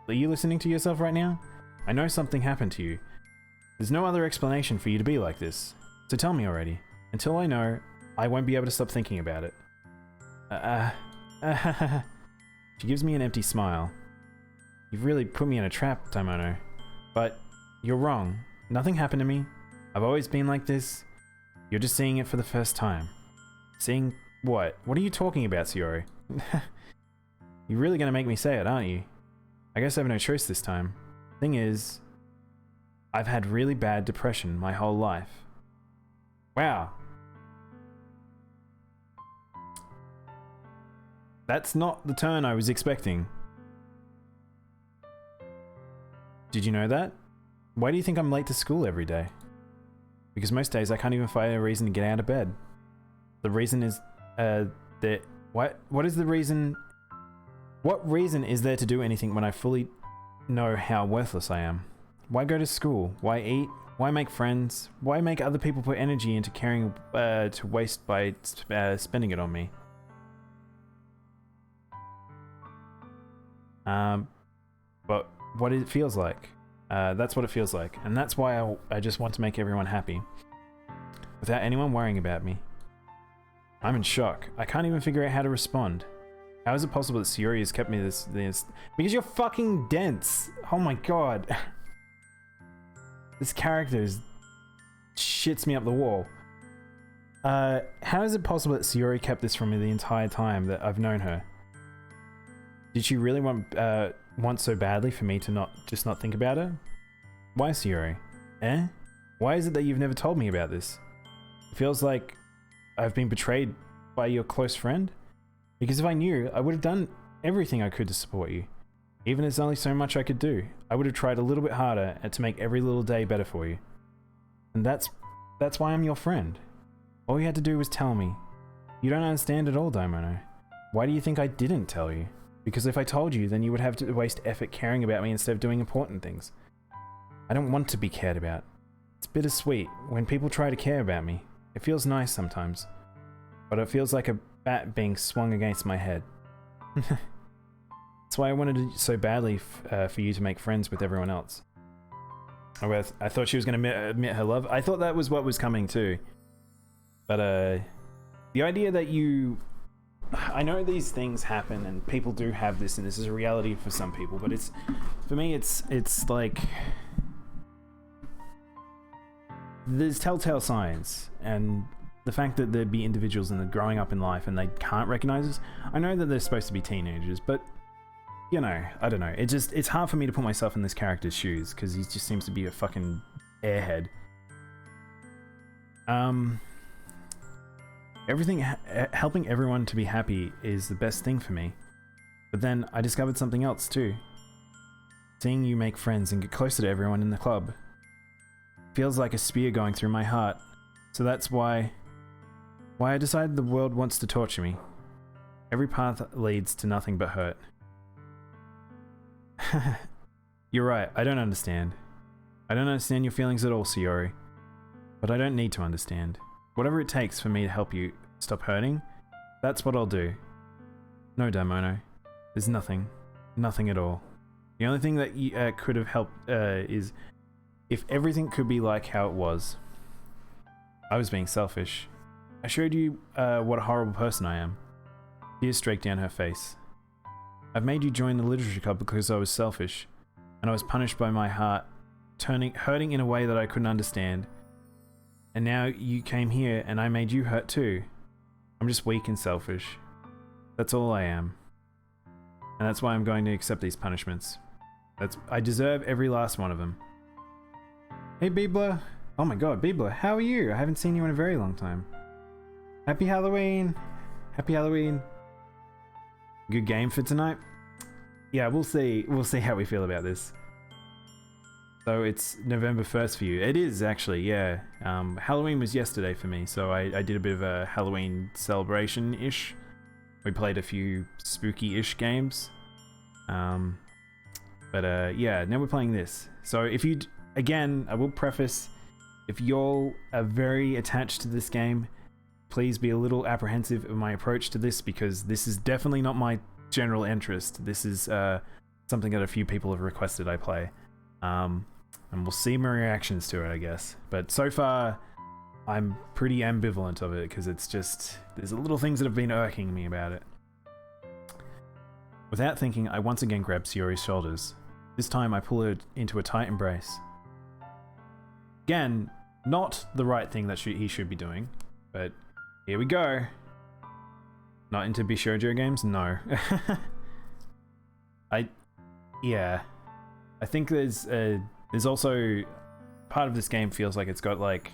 Are you listening to yourself right now? I know something happened to you. There's no other explanation for you to be like this. So tell me already. Until I know, I won't be able to stop thinking about it. She gives me an empty smile. You've really put me in a trap, Daimono. But you're wrong. Nothing happened to me. I've always been like this. You're just seeing it for the first time. Seeing what? What are you talking about, Shiori? You're really gonna make me say it, aren't you? I guess I have no choice this time. Thing is, I've had really bad depression my whole life. Wow. That's not the turn I was expecting. Did you know that? Why do you think I'm late to school every day? Because most days I can't even find a reason to get out of bed. The reason is, that... What is the reason... What reason is there to do anything when I fully know how worthless I am? Why go to school? Why eat? Why make friends? Why make other people put energy into caring to waste by spending it on me? But what it feels like. That's what it feels like. And that's why I just want to make everyone happy. Without anyone worrying about me. I'm in shock. I can't even figure out how to respond. How is it possible that Shiori has kept me this... Because you're fucking dense! Oh my god. This character shits me up the wall. How is it possible that Shiori kept this from me the entire time that I've known her? Did she really want so badly for me to not think about her? Why, Shiori? Eh? Why is it that you've never told me about this? It feels like I've been betrayed by your close friend? Because if I knew, I would have done everything I could to support you. Even if there's only so much I could do, I would have tried a little bit harder to make every little day better for you. And that's why I'm your friend. All you had to do was tell me. You don't understand at all, Daimono. Why do you think I didn't tell you? Because if I told you, then you would have to waste effort caring about me instead of doing important things. I don't want to be cared about. It's bittersweet when people try to care about me. It feels nice sometimes. But it feels like a bat being swung against my head. That's why I wanted so badly for you to make friends with everyone else. I thought she was going to admit her love. I thought that was what was coming too. But the idea that you... I know these things happen and people do have this, and this is a reality for some people, but it's... For me, it's like... There's telltale signs, and the fact that there'd be individuals and they're growing up in life and they can't recognize this. I know that they're supposed to be teenagers, but... You know, I don't know. It's hard for me to put myself in this character's shoes, because he just seems to be a fucking airhead. Helping everyone to be happy is the best thing for me. But then I discovered something else too. Seeing you make friends and get closer to everyone in the club feels like a spear going through my heart. So that's why I decided the world wants to torture me. Every path leads to nothing but hurt. You're right, I don't understand. I don't understand your feelings at all, Sayori. But I don't need to understand. Whatever it takes for me to help you stop hurting, that's what I'll do. No, Daimono. There's nothing. Nothing at all. The only thing that could have helped is if everything could be like how it was. I was being selfish. I showed you what a horrible person I am. Tears streaked down her face. I've made you join the literature club because I was selfish, and I was punished by my heart, hurting in a way that I couldn't understand. And now you came here and I made you hurt too. I'm just weak and selfish. That's all I am. And that's why I'm going to accept these punishments. I deserve every last one of them. Hey Bibla. Oh my god, Bibla, how are you? I haven't seen you in a very long time. Happy Halloween. Happy Halloween. Good game for tonight? Yeah, we'll see how we feel about this. So it's November 1st for you. It is actually, yeah. Halloween was yesterday for me, so I did a bit of a Halloween celebration-ish. We played a few spooky-ish games. Yeah, now we're playing this. So if you, again, I will preface, if y'all are very attached to this game, please be a little apprehensive of my approach to this, because this is definitely not my general interest. This is something that a few people have requested I play. And we'll see my reactions to it, I guess. But so far, I'm pretty ambivalent of it, because it's just... There's little things that have been irking me about it. Without thinking, I once again grab Sayori's shoulders. This time, I pull her into a tight embrace. Again, not the right thing that he should be doing, but... Here we go. Not into Bishoujo games? No. Yeah. I think there's also... Part of this game feels like it's got like...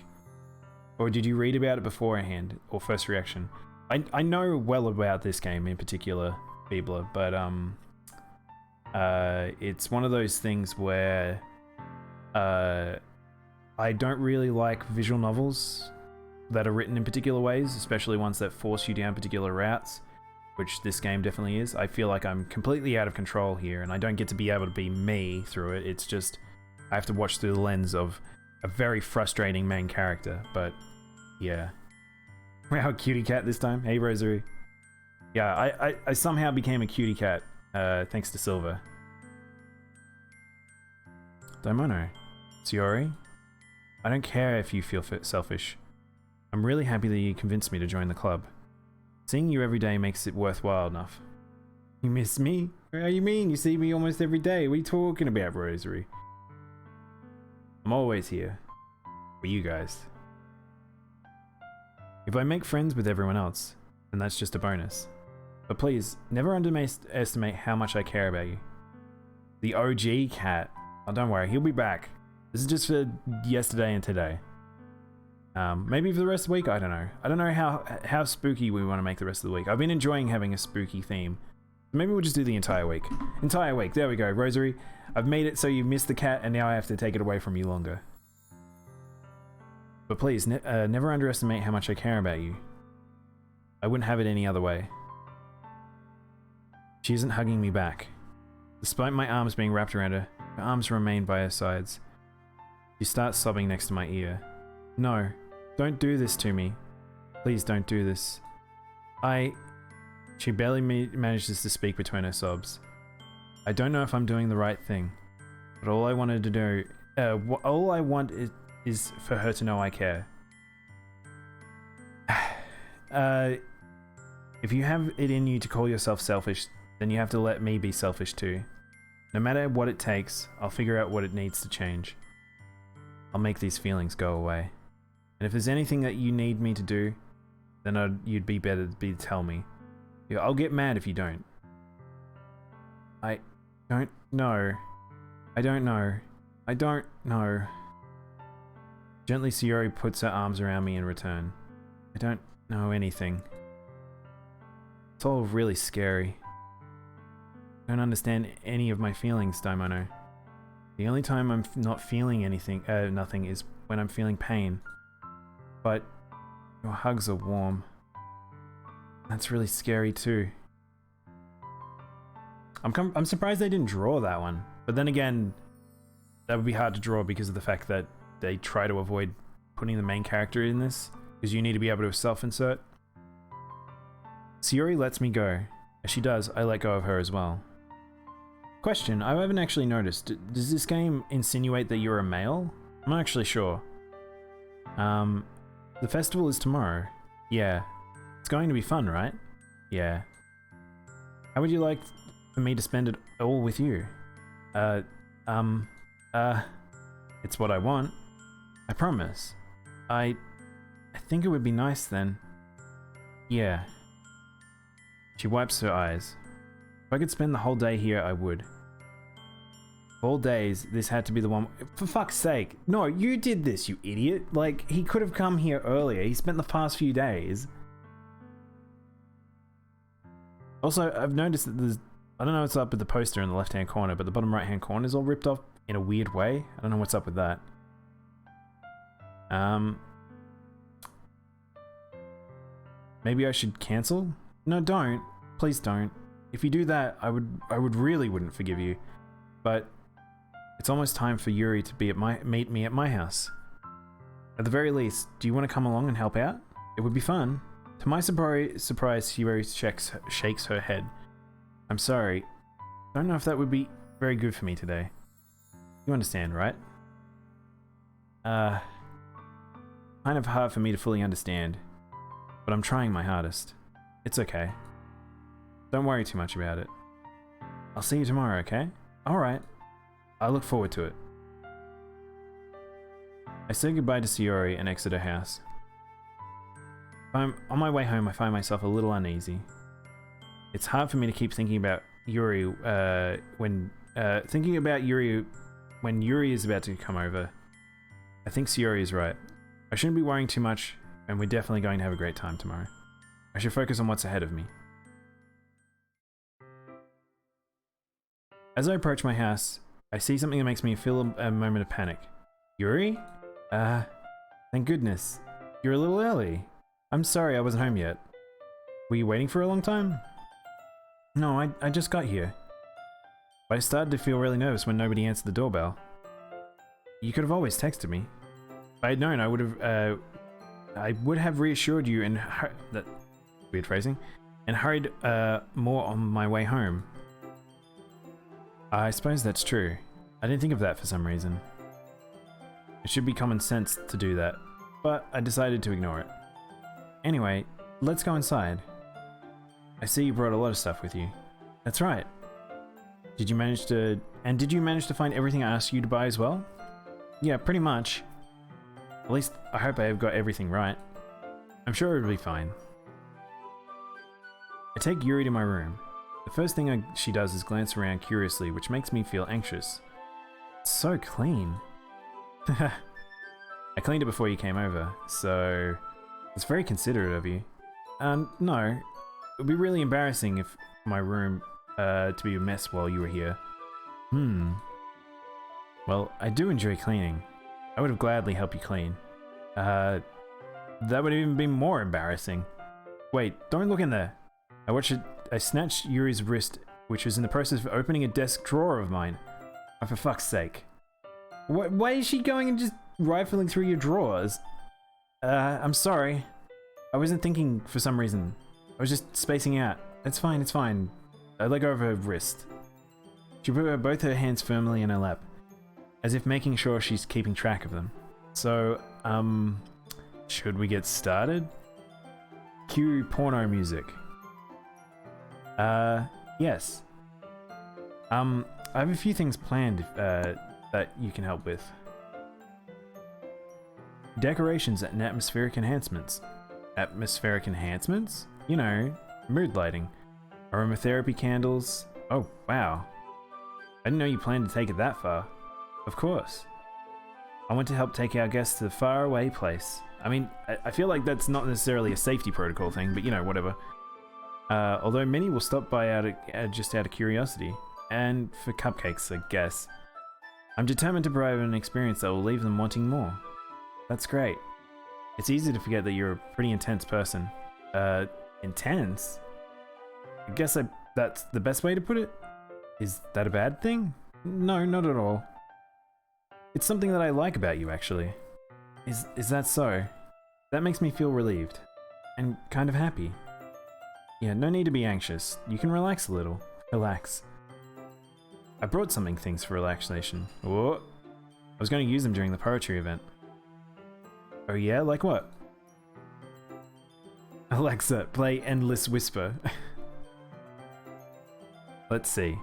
Or did you read about it beforehand? Or first reaction? I know well about this game in particular, Bibla, but it's one of those things where I don't really like visual novels that are written in particular ways, especially ones that force you down particular routes, which this game definitely is. I feel like I'm completely out of control here, and I don't get to be able to be me through it. It's just, I have to watch through the lens of a very frustrating main character, but yeah. Wow, cutie cat this time. Hey, Rosary. Yeah, I somehow became a cutie cat, thanks to Silver. Daimono. Sayori? I don't care if you feel selfish. I'm really happy that you convinced me to join the club. Seeing you every day makes it worthwhile enough. You miss me? How do you mean? You see me almost every day. What are you talking about, Rosary? I'm always here. For you guys. If I make friends with everyone else, then that's just a bonus. But please, never underestimate how much I care about you. The OG cat. Oh, don't worry, he'll be back. This is just for yesterday and today. Maybe for the rest of the week, I don't know. I don't know how spooky we want to make the rest of the week. I've been enjoying having a spooky theme. Maybe we'll just do the entire week. Entire week, there we go, Rosary. I've made it so you missed the cat and now I have to take it away from you longer. But please, never underestimate how much I care about you. I wouldn't have it any other way. She isn't hugging me back. Despite my arms being wrapped around her, her arms remain by her sides. She starts sobbing next to my ear. No, don't do this to me. Please don't do this. She barely manages to speak between her sobs. I don't know if I'm doing the right thing, but all I wanted to do, all I want is for her to know I care. If you have it in you to call yourself selfish, then you have to let me be selfish too. No matter what it takes, I'll figure out what it needs to change. I'll make these feelings go away. And if there's anything that you need me to do, then you'd be better to tell me. I'll get mad if you don't. I don't know. I don't know. I don't know. Gently, Sayori puts her arms around me in return. I don't know anything. It's all really scary. I don't understand any of my feelings, Daimono. The only time I'm not feeling nothing is when I'm feeling pain. But your hugs are warm. That's really scary too. I'm surprised they didn't draw that one. But then again, that would be hard to draw because of the fact that they try to avoid putting the main character in this, because you need to be able to self-insert. Sayori lets me go. As she does, I let go of her as well. Question, I haven't actually noticed. Does this game insinuate that you're a male? I'm not actually sure. The festival is tomorrow. Yeah. It's going to be fun, right? Yeah. How would you like for me to spend it all with you? It's what I want. I promise. I think it would be nice then. Yeah. She wipes her eyes. If I could spend the whole day here, I would. Of all days, this had to be the one. For fuck's sake. No, you did this, you idiot. Like, he could have come here earlier. He spent the past few days. Also, I've noticed that there's... I don't know what's up with the poster in the left-hand corner, but the bottom right-hand corner is all ripped off in a weird way. I don't know what's up with that. Maybe I should cancel? No, don't. Please don't. If you do that, I really wouldn't forgive you. But it's almost time for Yuri to meet me at my house. At the very least, do you want to come along and help out? It would be fun. To my surprise, Yuri shakes her head. I'm sorry. Don't know if that would be very good for me today. You understand, right? Kind of hard for me to fully understand. But I'm trying my hardest. It's okay. Don't worry too much about it. I'll see you tomorrow, okay? Alright. I look forward to it. I say goodbye to Sayori and exit her house. On my way home, I find myself a little uneasy. It's hard for me to keep thinking about Yuri when Yuri is about to come over. I think Sayori is right. I shouldn't be worrying too much, and we're definitely going to have a great time tomorrow. I should focus on what's ahead of me. As I approach my house, I see something that makes me feel a moment of panic. Yuri? Thank goodness. You're a little early. I'm sorry I wasn't home yet. Were you waiting for a long time? No, I just got here. But I started to feel really nervous when nobody answered the doorbell. You could have always texted me. If I had known, I would have reassured you and that weird phrasing, and hurried more on my way home. I suppose that's true. I didn't think of that for some reason. It should be common sense to do that, but I decided to ignore it. Anyway, let's go inside. I see you brought a lot of stuff with you. That's right. Did you manage to find everything I asked you to buy as well? Yeah, pretty much. At least, I hope I have got everything right. I'm sure it'll be fine. I take Yuri to my room. The first thing she does is glance around curiously, which makes me feel anxious. It's so clean. I cleaned it before you came over, so it's very considerate of you. No, it would be really embarrassing if my room to be a mess while you were here. Well, I do enjoy cleaning. I would have gladly helped you clean. That would even be more embarrassing. Wait, don't look in there. I snatched Yuri's wrist, which was in the process of opening a desk drawer of mine. Oh, for fuck's sake. Why is she going and just rifling through your drawers? I'm sorry. I wasn't thinking for some reason. I was just spacing out. It's fine, it's fine. I let go of her wrist. She put both her hands firmly in her lap, as if making sure she's keeping track of them. So, should we get started? Cue porno music. Yes. I have a few things planned that you can help with. Decorations and atmospheric enhancements. Atmospheric enhancements? You know, mood lighting. Aromatherapy candles. Oh, wow. I didn't know you planned to take it that far. Of course. I want to help take our guests to a faraway place. I mean, I feel like that's not necessarily a safety protocol thing, but you know, whatever. Although many will stop by just out of curiosity. And for cupcakes, I guess. I'm determined to provide an experience that will leave them wanting more. That's great. It's easy to forget that you're a pretty intense person. Intense? I guess that's the best way to put it? Is that a bad thing? No, not at all. It's something that I like about you, actually. Is that so? That makes me feel relieved. And kind of happy. Yeah, no need to be anxious. You can relax a little. Relax. I brought things for relaxation. Whoa. I was going to use them during the poetry event. Oh yeah? Like what? Alexa, play Endless Whisper. Let's see.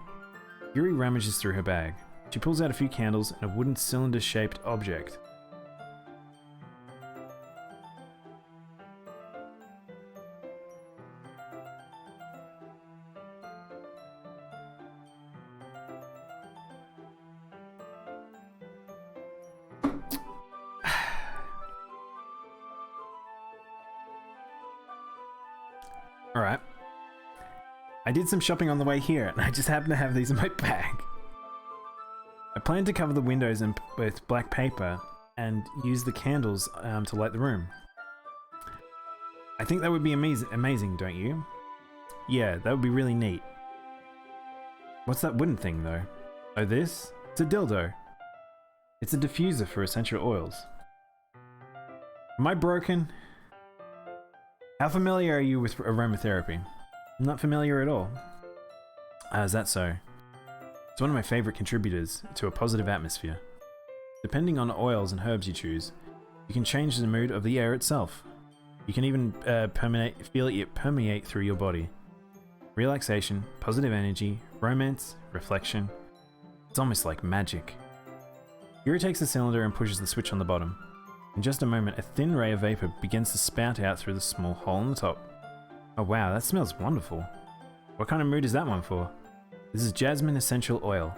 Yuri rummages through her bag. She pulls out a few candles and a wooden cylinder-shaped object. Alright. I did some shopping on the way here, and I just happen to have these in my bag. I plan to cover the windows with black paper and use the candles to light the room. I think that would be amazing, don't you? Yeah, that would be really neat. What's that wooden thing, though? Oh, this? It's a dildo. It's a diffuser for essential oils. Am I broken? How familiar are you with aromatherapy? I'm not familiar at all. Is that so? It's one of my favorite contributors to a positive atmosphere. Depending on the oils and herbs you choose, you can change the mood of the air itself. You can even feel it permeate through your body. Relaxation, positive energy, romance, reflection. It's almost like magic. Yuri takes the cylinder and pushes the switch on the bottom. In just a moment, a thin ray of vapor begins to spout out through the small hole in the top. Oh wow, that smells wonderful. What kind of mood is that one for? This is jasmine essential oil.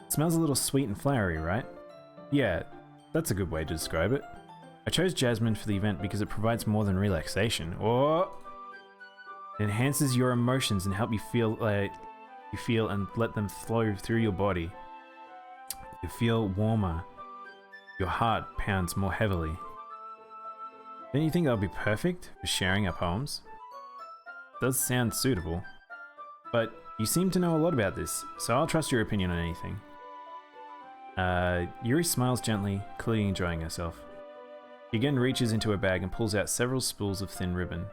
It smells a little sweet and flowery, right? Yeah, that's a good way to describe it. I chose jasmine for the event because it provides more than relaxation. It enhances your emotions and help you feel and let them flow through your body. You feel warmer. Your heart pounds more heavily. Don't you think that would be perfect for sharing our poems? It does sound suitable. But you seem to know a lot about this, so I'll trust your opinion on anything. Yuri smiles gently, clearly enjoying herself. She again reaches into her bag and pulls out several spools of thin ribbon.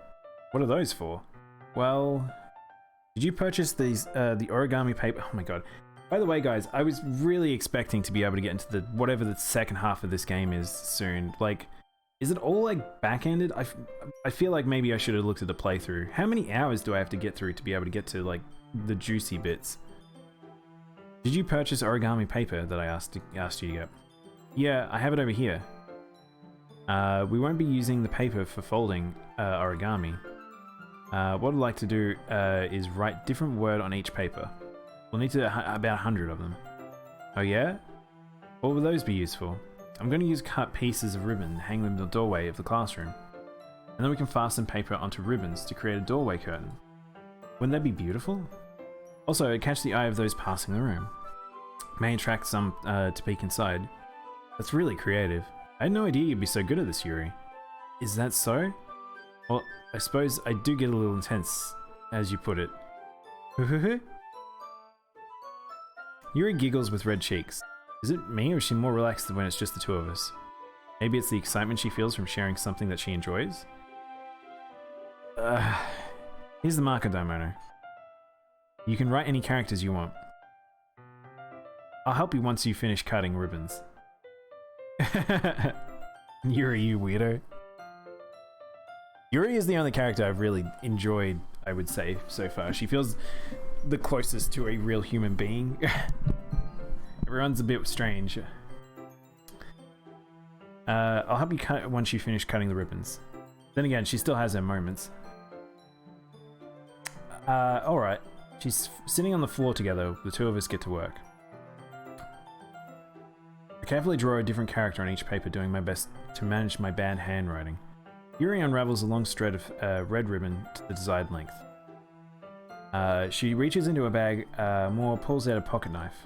What are those for? Well, did you purchase these, the origami paper? Oh my god. By the way, guys, I was really expecting to be able to get into whatever the second half of this game is soon. Like, is it all like back-ended? I feel like maybe I should have looked at the playthrough. How many hours do I have to get through to be able to get to like the juicy bits? Did you purchase origami paper that I asked you to get? Yeah, I have it over here. We won't be using the paper for folding origami. What I'd like to do is write different word on each paper. We'll need about 100 of them. Oh yeah? What will those be used for? I'm going to use cut pieces of ribbon and hang them in the doorway of the classroom. And then we can fasten paper onto ribbons to create a doorway curtain. Wouldn't that be beautiful? Also, it catch the eye of those passing the room. May attract some to peek inside. That's really creative. I had no idea you'd be so good at this, Yuri. Is that so? Well, I suppose I do get a little intense, as you put it. Yuri giggles with red cheeks. Is it me, or is she more relaxed than when it's just the two of us? Maybe it's the excitement she feels from sharing something that she enjoys? Here's the marker, Daimono. You can write any characters you want. I'll help you once you finish cutting ribbons. Yuri, you weirdo. Yuri is the only character I've really enjoyed, I would say, so far. She feels the closest to a real human being. Everyone's a bit strange. I'll help you cut once you finish cutting the ribbons. Then again, she still has her moments. Alright. She's sitting on the floor together. The two of us get to work. I carefully draw a different character on each paper, doing my best to manage my bad handwriting. Yuri unravels a long thread of red ribbon to the desired length. She reaches into a bag, Moore pulls out a pocket knife.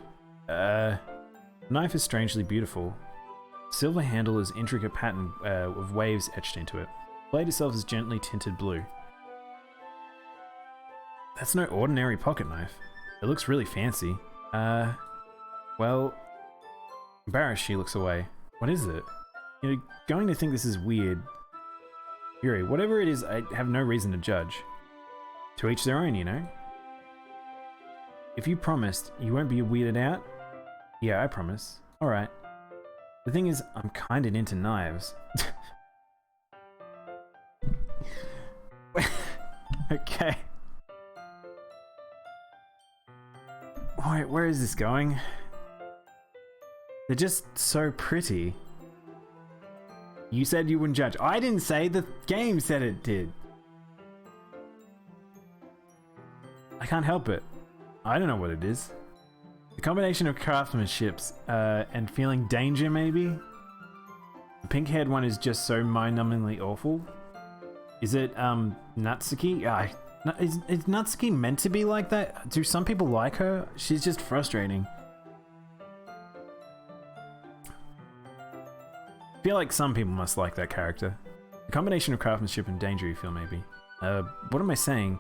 The knife is strangely beautiful. Silver handle is intricate pattern of waves etched into it. The blade itself is gently tinted blue. That's no ordinary pocket knife. It looks really fancy. Well... Embarrassed, she looks away. What is it? You're going to think this is weird. Yuri, whatever it is, I have no reason to judge. To each their own, you know? If you promised, you won't be weirded out? Yeah, I promise. Alright. The thing is, I'm kinda into knives. Okay. Wait, where is this going? They're just so pretty. You said you wouldn't judge. I didn't say, the game said it did. I can't help it. I don't know what it is. The combination of craftsmanship and feeling danger, maybe? The pink-haired one is just so mind-numbingly awful. Is it, Natsuki? Is Natsuki meant to be like that? Do some people like her? She's just frustrating. I feel like some people must like that character. The combination of craftsmanship and danger you feel, maybe. What am I saying?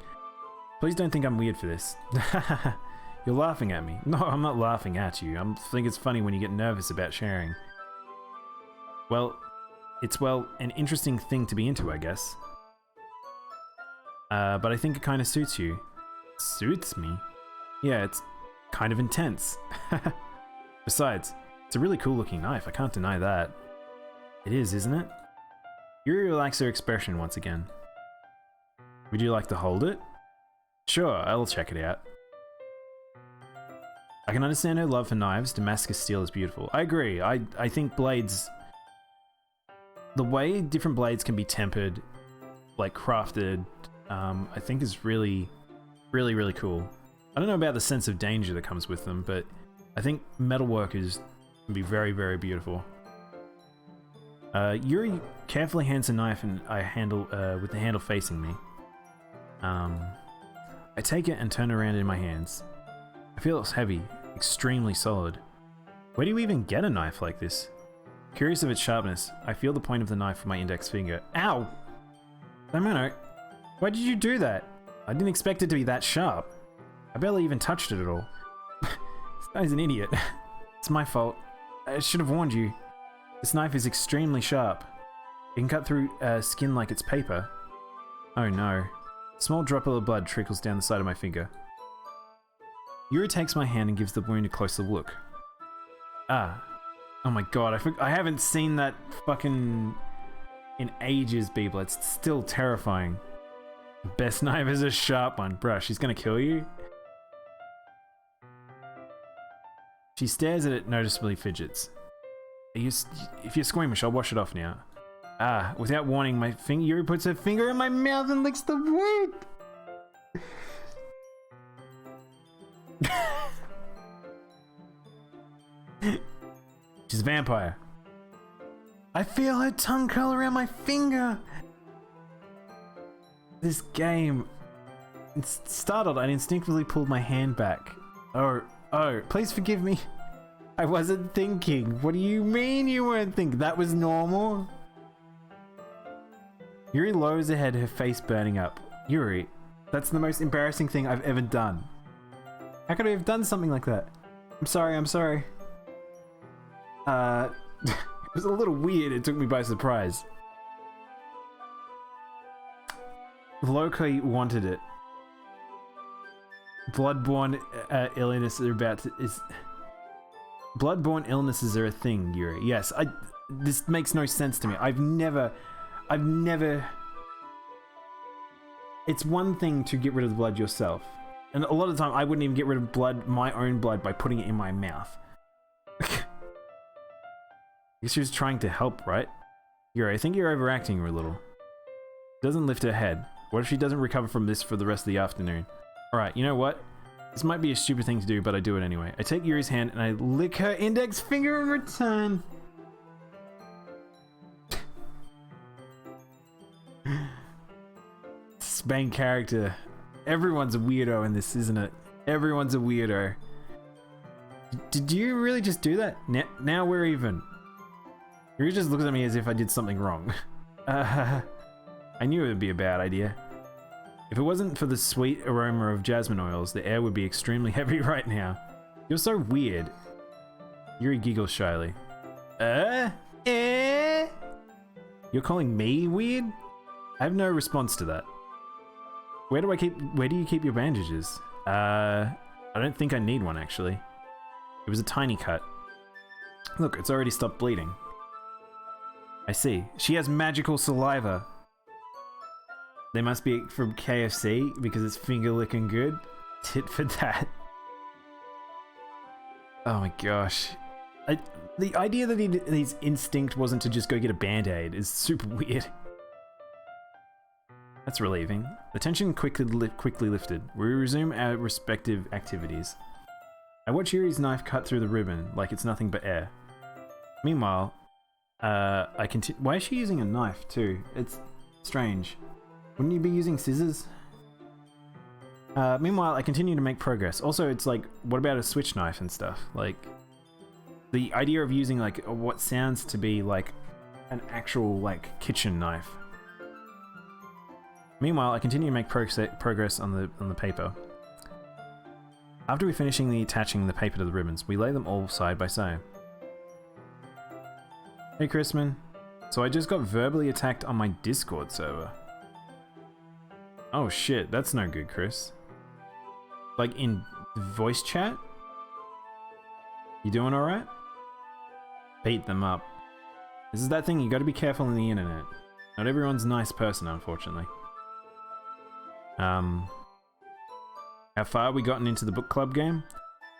Please don't think I'm weird for this. You're laughing at me. No, I'm not laughing at you. I think it's funny when you get nervous about sharing. Well, it's, an interesting thing to be into, I guess. But I think it kind of suits you. Suits me? Yeah, it's kind of intense. Besides, it's a really cool looking knife, I can't deny that. It is, isn't it? Yuri relaxes her expression once again. Would you like to hold it? Sure, I'll check it out. I can understand her love for knives. Damascus steel is beautiful. I agree. I think blades... The way different blades can be tempered, like crafted, I think is really, really, really cool. I don't know about the sense of danger that comes with them, but I think metalwork can be very, very beautiful. Yuri carefully hands a knife and I handle with the handle facing me. I take it and turn it around in my hands. I feel it's heavy, extremely solid. Where do you even get a knife like this? Curious of its sharpness, I feel the point of the knife with my index finger. Ow! Daimono, why did you do that? I didn't expect it to be that sharp. I barely even touched it at all. This guy's an idiot. It's my fault. I should have warned you. This knife is extremely sharp. It can cut through skin like it's paper. Oh no. A small drop of blood trickles down the side of my finger. Yuri takes my hand and gives the wound a closer look. Ah. Oh my god, I haven't seen that fucking... in ages, people. It's still terrifying. Best knife is a sharp one. Bruh, she's gonna kill you? She stares at it, noticeably fidgets. If you're squeamish, I'll wash it off now. Ah, without warning, my finger... Yuri puts her finger in my mouth and licks the wound! She's a vampire. I feel her tongue curl around my finger. This game. Startled, I instinctively pulled my hand back. Oh, please forgive me. I wasn't thinking. What do you mean you weren't thinking? That was normal? Yuri lowers her head, her face burning up. Yuri, that's the most embarrassing thing I've ever done. How could I have done something like that? I'm sorry. It was a little weird, it took me by surprise. Loki wanted it. Bloodborne Bloodborne illnesses are a thing, Yuri. Yes, this makes no sense to me. I've never... It's one thing to get rid of the blood yourself. And a lot of the time, I wouldn't even get rid of blood, my own blood, by putting it in my mouth. I guess she was trying to help, right? Yuri, I think you're overacting a little. Doesn't lift her head. What if she doesn't recover from this for the rest of the afternoon? Alright, you know what? This might be a stupid thing to do, but I do it anyway. I take Yuri's hand and I lick her index finger in return. This main character. Everyone's a weirdo in this, isn't it? Everyone's a weirdo. Did you really just do that? Now we're even. Yuri just looks at me as if I did something wrong. I knew it would be a bad idea. If it wasn't for the sweet aroma of jasmine oils, the air would be extremely heavy right now. You're so weird. Yuri giggles shyly. You're calling me weird? I have no response to that. Where do you keep your bandages? I don't think I need one, actually. It was a tiny cut. Look, it's already stopped bleeding. I see. She has magical saliva. They must be from KFC because it's finger licking good. Tit for tat. Oh my gosh. The idea that his instinct wasn't to just go get a band-aid is super weird. That's relieving. The tension quickly lifted. We resume our respective activities. I watch Yuri's knife cut through the ribbon like it's nothing but air. Meanwhile, I continue. Why is she using a knife too? It's strange. Wouldn't you be using scissors? Meanwhile, I continue to make progress. Also, it's like, what about a switch knife and stuff? Like, the idea of using like what sounds to be like an actual like kitchen knife. Meanwhile, I continue to make progress on the paper. After we finishing attaching the paper to the ribbons, we lay them all side by side. Hey, Chrisman. So I just got verbally attacked on my Discord server. Oh shit, that's no good, Chris. Like in voice chat? You doing alright? Beat them up. This is that thing, you gotta be careful on the internet. Not everyone's a nice person, unfortunately. How far we gotten into the book club game?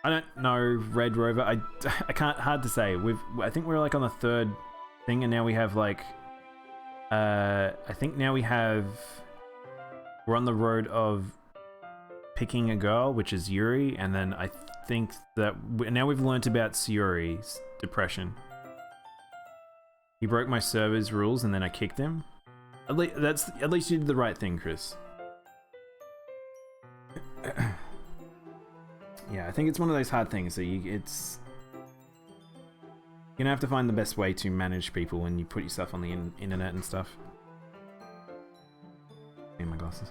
I don't know, Red Rover. I can't, hard to say. I think we're like on the third thing, and now we have like, I think now we're on the road of picking a girl, which is Yuri, and then I think that now we've learnt about Sayuri's depression. He broke my server's rules, and then I kicked him. At least you did the right thing, Chris. Yeah, I think it's one of those hard things that you're gonna have to find the best way to manage people when you put your stuff on the internet and stuff. Need my glasses.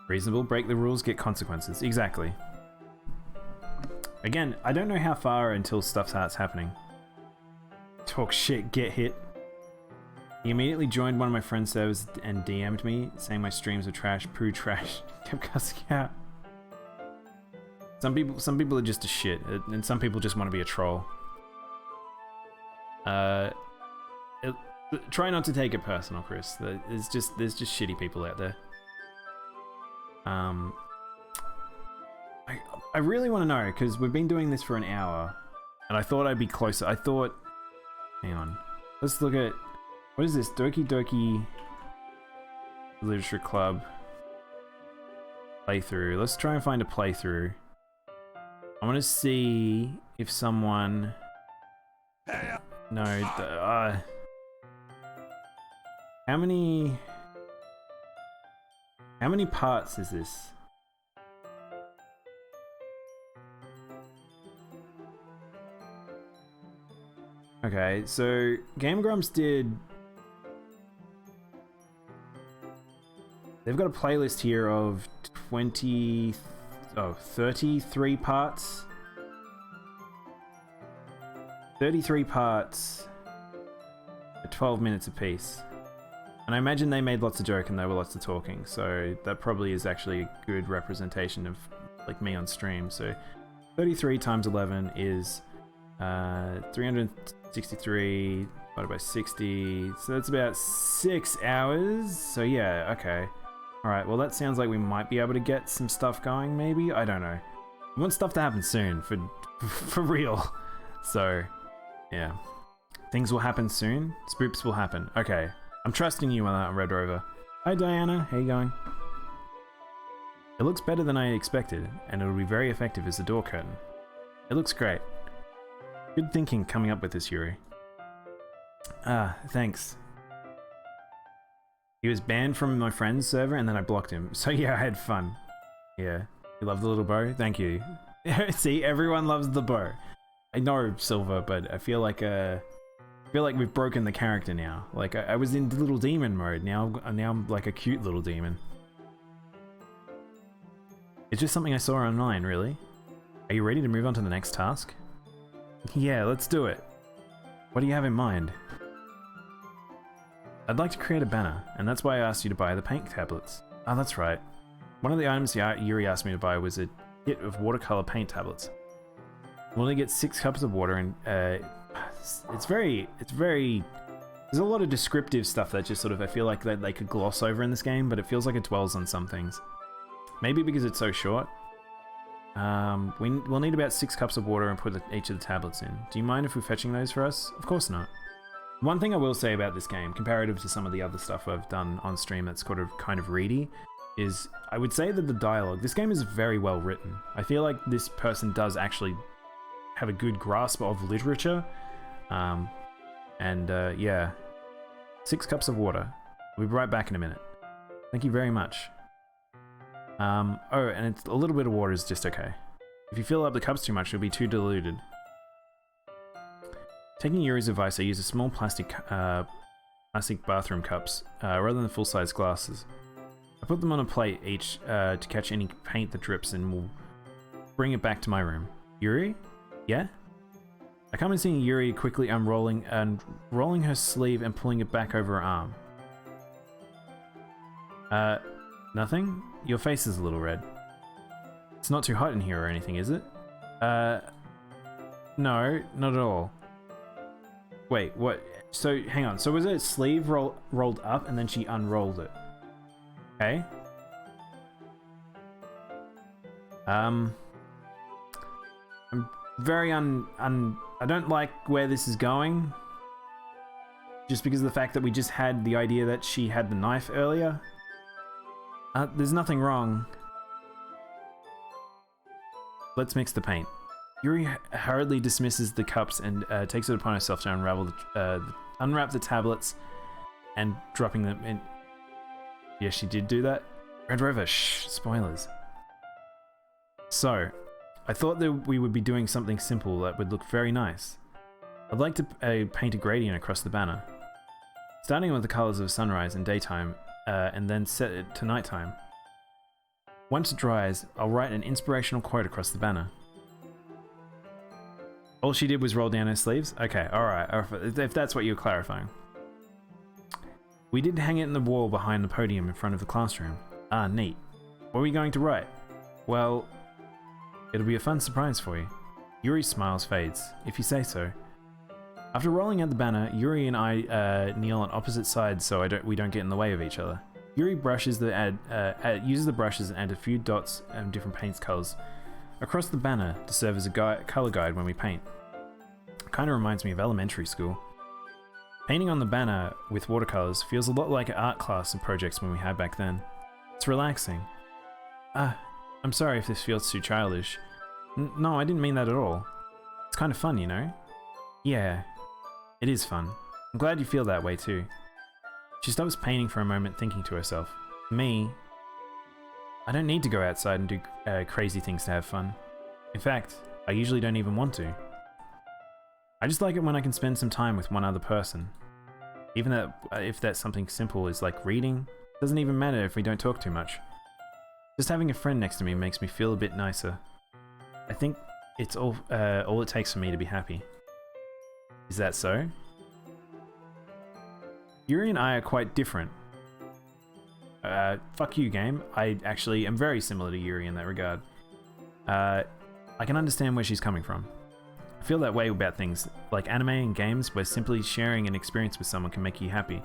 Reasonable, break the rules, get consequences. Exactly. Again, I don't know how far until stuff starts happening. Talk shit, get hit. He immediately joined one of my friend's servers and DM'd me, saying my streams are trash, poo trash, kept cussing out. Some people are just a shit, and some people just want to be a troll. Try not to take it personal, Chris. There's just shitty people out there. I really want to know, because we've been doing this for an hour, and I thought I'd be closer. Hang on. Let's look at... What is this? Doki Doki Literature Club playthrough. Let's try and find a playthrough. I want to see if someone No, how many parts is this? Okay, so Game Grumps did... They've got a playlist here of 33 parts. 33 parts at 12 minutes apiece. And I imagine they made lots of joke and there were lots of talking, so that probably is actually a good representation of like me on stream. So 33 times 11 is 363 divided by 60, so that's about 6 hours. So yeah, okay. Alright, well that sounds like we might be able to get some stuff going, maybe? I don't know. We want stuff to happen soon, for real. So, yeah. Things will happen soon. Spoops will happen. Okay. I'm trusting you on that, Red Rover. Hi Diana, how you going? It looks better than I expected, and it'll be very effective as a door curtain. It looks great. Good thinking coming up with this, Yuri. Ah, thanks. He was banned from my friend's server and then I blocked him. So yeah, I had fun. Yeah. You love the little bow? Thank you. See, everyone loves the bow. I know Silver, but I feel like we've broken the character now. Like I was in little demon mode. Now I'm like a cute little demon. It's just something I saw online, really. Are you ready to move on to the next task? Yeah, let's do it. What do you have in mind? I'd like to create a banner, and that's why I asked you to buy the paint tablets. Oh, that's right. One of the items Yuri asked me to buy was a kit of watercolor paint tablets. We'll only get 6 cups of water, and it's very... There's a lot of descriptive stuff that just sort of I feel like that they could gloss over in this game, but it feels like it dwells on some things. Maybe because it's so short. We'll need about 6 cups of water and put each of the tablets in. Do you mind if we're fetching those for us? Of course not. One thing I will say about this game, comparative to some of the other stuff I've done on stream that's kind of reedy, is I would say that the dialogue, this game is very well written. I feel like this person does actually have a good grasp of literature. Yeah. 6 cups of water. We'll be right back in a minute. Thank you very much. Oh, and it's a little bit of water is just okay. If you fill up the cups too much, it'll be too diluted. Taking Yuri's advice, I use a small plastic bathroom cups rather than full-size glasses. I put them on a plate each to catch any paint that drips and will bring it back to my room. Yuri? Yeah? I come and see Yuri quickly rolling her sleeve and pulling it back over her arm. Nothing? Your face is a little red. It's not too hot in here or anything, is it? No, not at all. Wait, what? So, hang on. So was it sleeve rolled up and then she unrolled it? Okay. I'm very I don't like where this is going. Just because of the fact that we just had the idea that she had the knife earlier. There's nothing wrong. Let's mix the paint. Yuri hurriedly dismisses the cups and takes it upon herself to unwrap the tablets and dropping them in. Yes, she did do that. Red Rover, shh, spoilers. So, I thought that we would be doing something simple that would look very nice. I'd like to paint a gradient across the banner. Starting with the colors of sunrise and daytime, and then set it to nighttime. Once it dries, I'll write an inspirational quote across the banner. All she did was roll down her sleeves? Okay, alright, if that's what you're clarifying. We did hang it in the wall behind the podium in front of the classroom. Ah, neat. What are we going to write? Well, it'll be a fun surprise for you. Yuri's smiles fades, if you say so. After rolling out the banner, Yuri and I kneel on opposite sides so we don't get in the way of each other. Yuri uses the brushes and add a few dots and different paint colors across the banner to serve as a color guide when we paint. Kinda reminds me of elementary school. Painting on the banner with watercolors feels a lot like art class and projects when we had back then. It's relaxing. I'm sorry if this feels too childish. No, I didn't mean that at all. It's kind of fun, you know? Yeah, It is fun. I'm glad you feel that way too. She stops painting for a moment, thinking to herself. Me, I don't need to go outside and do crazy things to have fun. In fact, I usually don't even want to. I just like it when I can spend some time with one other person. Even if that's something simple as like reading, it doesn't even matter if we don't talk too much. Just having a friend next to me makes me feel a bit nicer. I think it's all it takes for me to be happy. Is that so? Yuri and I are quite different. Fuck you, game. I actually am very similar to Yuri in that regard. I can understand where she's coming from. I feel that way about things like anime and games where simply sharing an experience with someone can make you happy.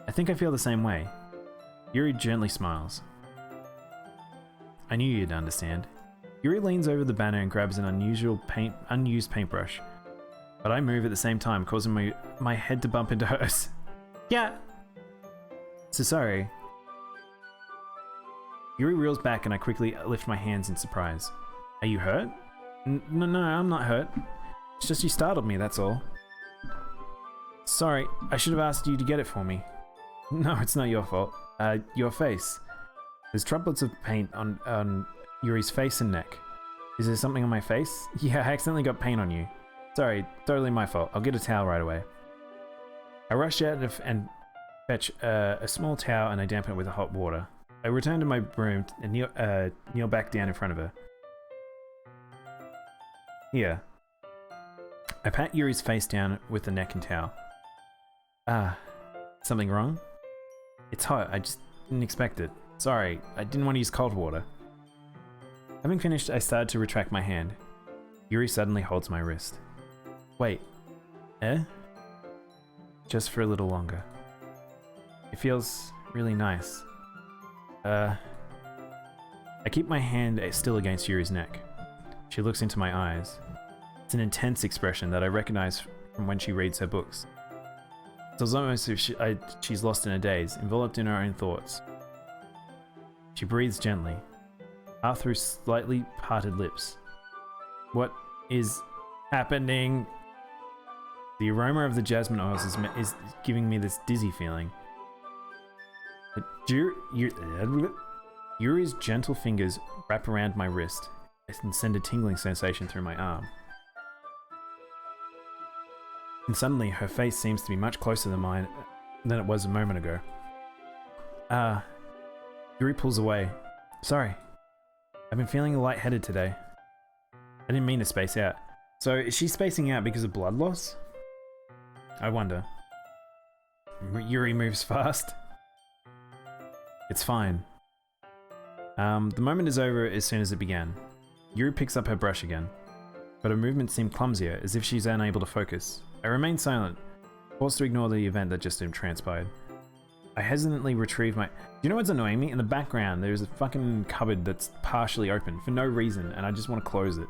I think I feel the same way. Yuri gently smiles. I knew you'd understand. Yuri leans over the banner and grabs an unused paintbrush. But I move at the same time, causing my head to bump into hers. Yeah! So sorry. Yuri reels back and I quickly lift my hands in surprise. Are you hurt? No, I'm not hurt. It's just you startled me, that's all. Sorry, I should have asked you to get it for me. No, it's not your fault. Your face. There's droplets of paint on Yuri's face and neck. Is there something on my face? Yeah, I accidentally got paint on you. Sorry, totally my fault. I'll get a towel right away. I rush out and fetch a small towel and I dampen it with hot water. I return to my room and kneel back down in front of her. Here. I pat Yuri's face down with the neck and towel. Something wrong? It's hot, I just didn't expect it. Sorry, I didn't want to use cold water. Having finished, I started to retract my hand. Yuri suddenly holds my wrist. Wait. Just for a little longer. It feels really nice. I keep my hand still against Yuri's neck. She looks into my eyes. It's an intense expression that I recognize from when she reads her books. It's almost as if she's lost in a daze, enveloped in her own thoughts. She breathes gently, half through slightly parted lips. What is happening? The aroma of the jasmine oils is giving me this dizzy feeling. Yuri's gentle fingers wrap around my wrist and send a tingling sensation through my arm. And suddenly, her face seems to be much closer than mine than it was a moment ago. Yuri pulls away. Sorry. I've been feeling lightheaded today. I didn't mean to space out. So, is she spacing out because of blood loss? I wonder. Yuri moves fast. It's fine. The moment is over as soon as it began. Yuri picks up her brush again, but her movements seem clumsier, as if she's unable to focus. I remain silent, forced to ignore the event that just transpired. I hesitantly retrieve my... Do you know what's annoying me? In the background, there's a fucking cupboard that's partially open for no reason, and I just want to close it.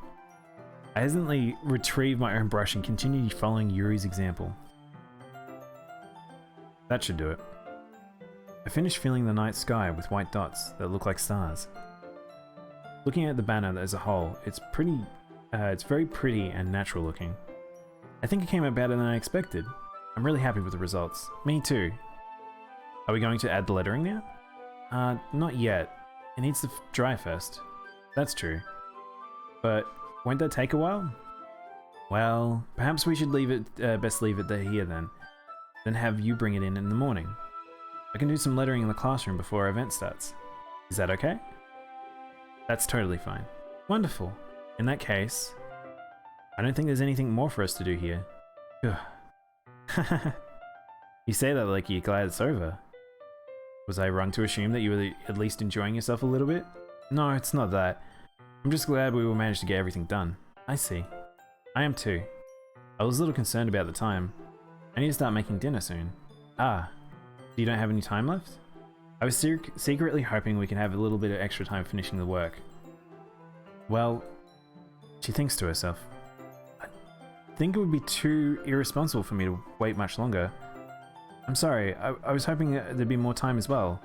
I hesitantly retrieve my own brush and continue following Yuri's example. That should do it. I finish filling the night sky with white dots that look like stars. Looking at the banner as a whole, it's very pretty and natural looking. I think it came out better than I expected. I'm really happy with the results. Me too. Are we going to add the lettering now? Not yet. It needs to dry first. That's true. But won't that take a while? Well, perhaps we should best leave it here then. Then have you bring it in the morning. I can do some lettering in the classroom before our event starts. Is that okay? That's totally fine. Wonderful. In that case, I don't think there's anything more for us to do here. You say that like you're glad it's over. Was I wrong to assume that you were at least enjoying yourself a little bit? No, it's not that. I'm just glad we will manage to get everything done. I see. I am too. I was a little concerned about the time. I need to start making dinner soon. You don't have any time left? I was secretly hoping we could have a little bit of extra time finishing the work. Well, she thinks to herself. I think it would be too irresponsible for me to wait much longer. I'm sorry, I was hoping there'd be more time as well.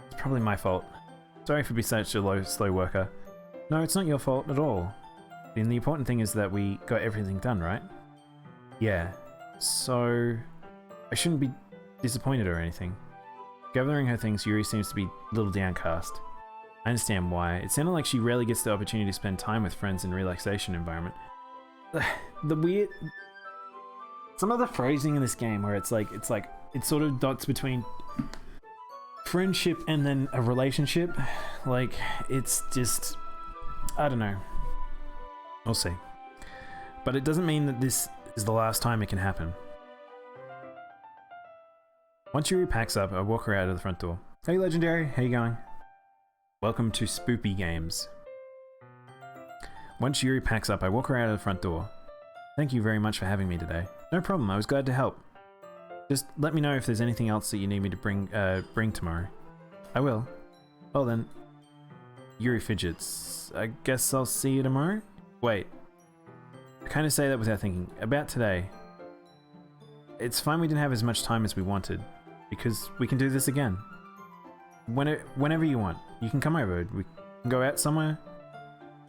It's probably my fault. Sorry for being such a slow worker. No, it's not your fault at all. And the important thing is that we got everything done, right? Yeah. So I shouldn't be disappointed or anything. Gathering her things, Yuri seems to be a little downcast. I understand why. It sounded like she rarely gets the opportunity to spend time with friends in a relaxation environment. The weird... Some of the phrasing in this game where it's like, it sort of dots between friendship and then a relationship. Like, it's just... I don't know. We'll see. But it doesn't mean that this is the last time it can happen. Once Yuri packs up, I walk her out of the front door. Hey Legendary, how you going? Welcome to Spookie Games. Once Yuri packs up, I walk her out of the front door. Thank you very much for having me today. No problem, I was glad to help. Just let me know if there's anything else that you need me to bring tomorrow. I will. Well then. Yuri fidgets. I guess I'll see you tomorrow? Wait. I kind of say that without thinking. About today. It's fine we didn't have as much time as we wanted. Because we can do this again. Whenever you want. You can come over. We can go out somewhere.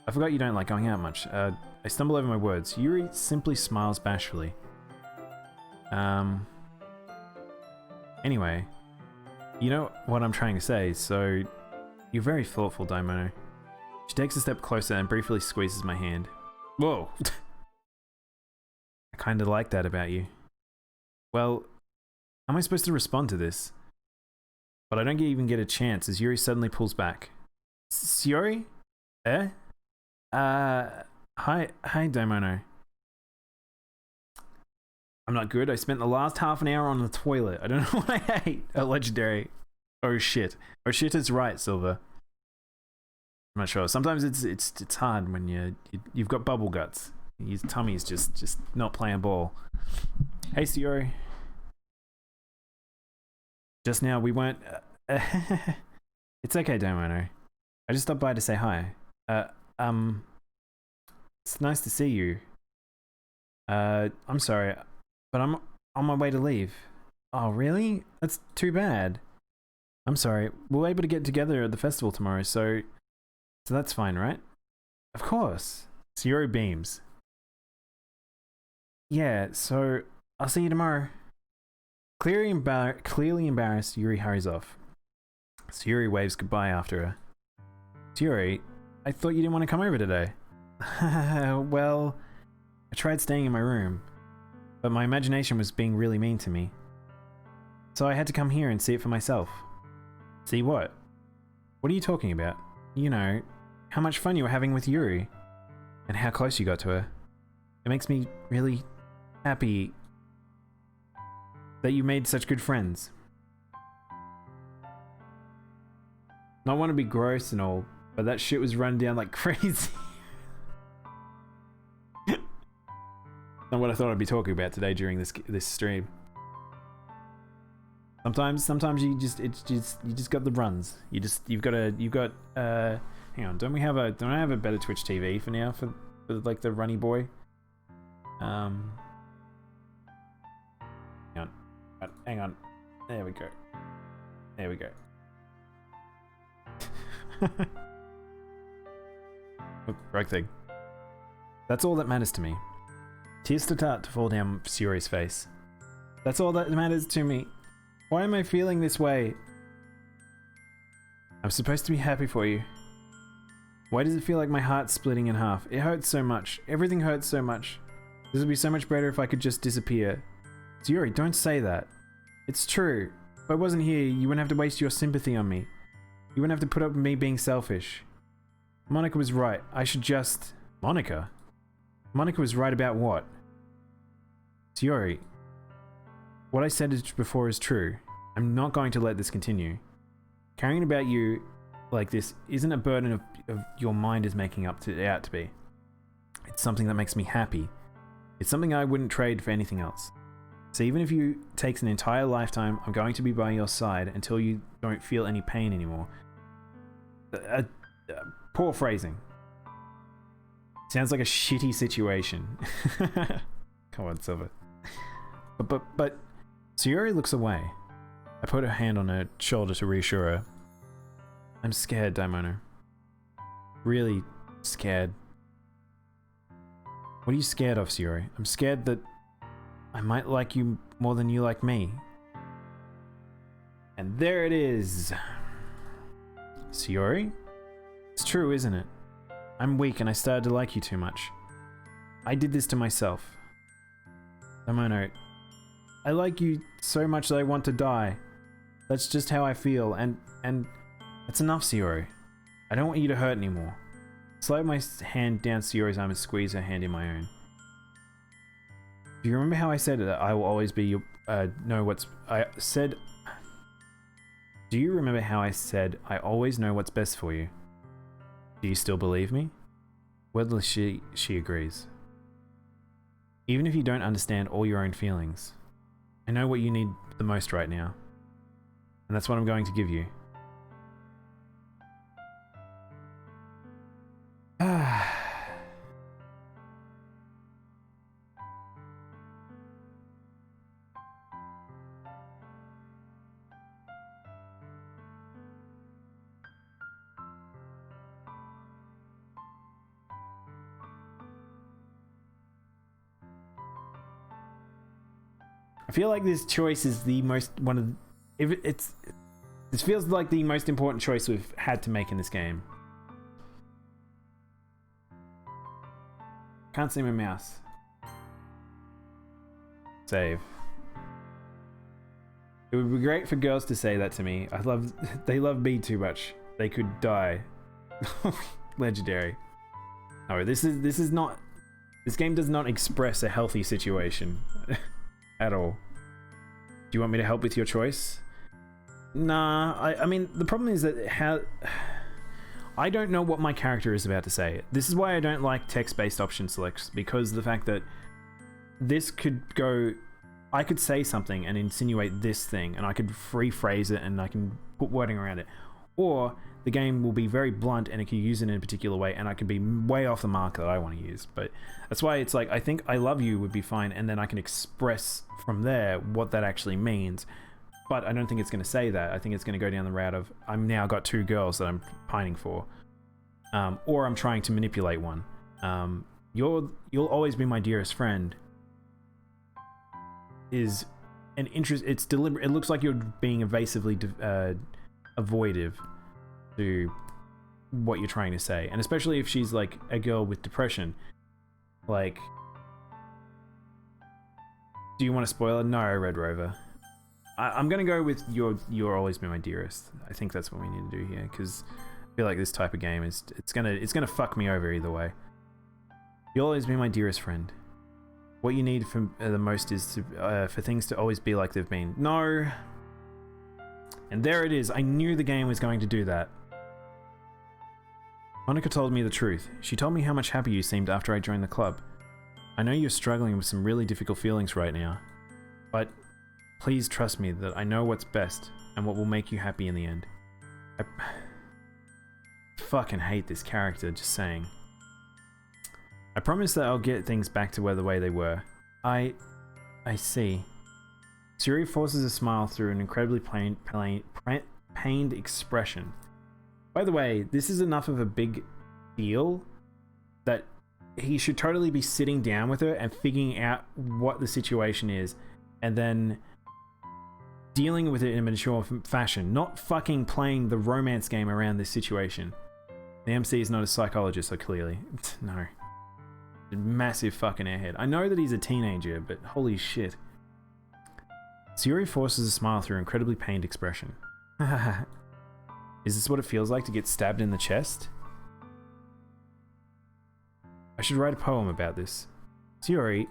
I forgot you don't like going out much. I stumble over my words. Yuri simply smiles bashfully. Anyway. You know what I'm trying to say, so... You're very thoughtful, Daimono. She takes a step closer and briefly squeezes my hand. Whoa! I kinda like that about you. Well... How am I supposed to respond to this? But I don't even get a chance as Yuri suddenly pulls back. Yuri? Eh? Hi Daimono. I'm not good. I spent the last half an hour on the toilet. I don't know what I ate. A Legendary. Oh shit. Oh shit is right, Silver. I'm not sure. Sometimes it's hard when you've got bubble guts. Your tummy's just not playing ball. Hey Yuri. Just now we weren't... It's okay, Daimono. I just stopped by to say hi. It's nice to see you. I'm sorry, but I'm on my way to leave. Oh, really? That's too bad. I'm sorry. We're able to get together at the festival tomorrow, so that's fine, right? Of course. Yuri beams. Yeah, so I'll see you tomorrow. Clearly embarrassed, Yuri hurries off. Yuri waves goodbye after her. Yuri, I thought you didn't want to come over today. Well, I tried staying in my room, but my imagination was being really mean to me. So I had to come here and see it for myself. See what? What are you talking about? You know, how much fun you were having with Yuri, and how close you got to her. It makes me really happy that you made such good friends. Not want to be gross and all, but that shit was run down like crazy. Not what I thought I'd be talking about today during this stream. Sometimes you just got the runs. You've got hang on, don't I have a better Twitch TV for now for like the runny boy? Hang on. There we go. There we go. Right thing. That's all that matters to me. Tears start to fall down Yuri's face. That's all that matters to me. Why am I feeling this way? I'm supposed to be happy for you. Why does it feel like my heart's splitting in half? It hurts so much. Everything hurts so much. This would be so much better if I could just disappear. Yuri, don't say that. It's true. If I wasn't here, you wouldn't have to waste your sympathy on me. You wouldn't have to put up with me being selfish. Monica was right. I should just... Monica? Monica was right about what? Yuri, what I said before is true. I'm not going to let this continue. Caring about you like this isn't a burden of your mind is making out to be. It's something that makes me happy. It's something I wouldn't trade for anything else. So even if it takes an entire lifetime, I'm going to be by your side until you don't feel any pain anymore. Poor phrasing. Sounds like a shitty situation. Come on, Silver. But Sayuri looks away. I put her hand on her shoulder to reassure her. I'm scared, Daimono. Really scared. What are you scared of, Sayuri? I'm scared that I might like you more than you like me. And there it is. Sayori? It's true, isn't it? I'm weak and I started to like you too much. I did this to myself. Daimono, I like you so much that I want to die. That's just how I feel, and that's enough, Sayori. I don't want you to hurt anymore. Slide my hand down Sayori's arm and squeeze her hand in my own. Do you remember how I said that I will always be your, Do you remember how I said I always know what's best for you? Do you still believe me? Wordless she agrees. Even if you don't understand all your own feelings, I know what you need the most right now. And that's what I'm going to give you. I feel like this choice is the most this feels like the most important choice we've had to make in this game. Can't see my mouse. Save. It would be great for girls to say that to me. They love me too much. They could die. Legendary. No, this game does not express a healthy situation. At all. Do you want me to help with your choice? Nah, I mean, the problem is that I don't know what my character is about to say. This is why I don't like text-based option selects, because the fact that this could go... I could say something and insinuate this thing, and I could rephrase it and I can put wording around it. Or the game will be very blunt and it can use it in a particular way, and I could be way off the mark that I want to use. But that's why it's like, I think I love you would be fine, and then I can express from there what that actually means. But I don't think it's going to say that. I think it's going to go down the route of, I'm now got two girls that I'm pining for. Or I'm trying to manipulate one. You'll always be my dearest friend. Is an interest. It's deliberate. It looks like you're being evasively avoidtive to what you're trying to say, and especially if she's like a girl with depression. Like, do you want to spoil it? No, Red Rover. I'm gonna go with you'll always be my dearest. I think that's what we need to do here, because I feel like this type of game is it's gonna fuck me over either way. You'll always be my dearest friend. What you need from the most is to, for things to always be like they've been. No. And there it is. I knew the game was going to do that. Monica told me the truth. She told me how much happier you seemed after I joined the club. I know you're struggling with some really difficult feelings right now, but please trust me that I know what's best and what will make you happy in the end. I fucking hate this character, just saying. I promise that I'll get things back to the way they were. I see. Sayori forces a smile through an incredibly pained expression. By the way, this is enough of a big deal that he should totally be sitting down with her and figuring out what the situation is, and then dealing with it in a mature fashion, not fucking playing the romance game around this situation. The MC is not a psychologist, so clearly. No. Massive fucking airhead. I know that he's a teenager, but holy shit. Sayori forces a smile through an incredibly pained expression. Is this what it feels like to get stabbed in the chest? I should write a poem about this. Sayori,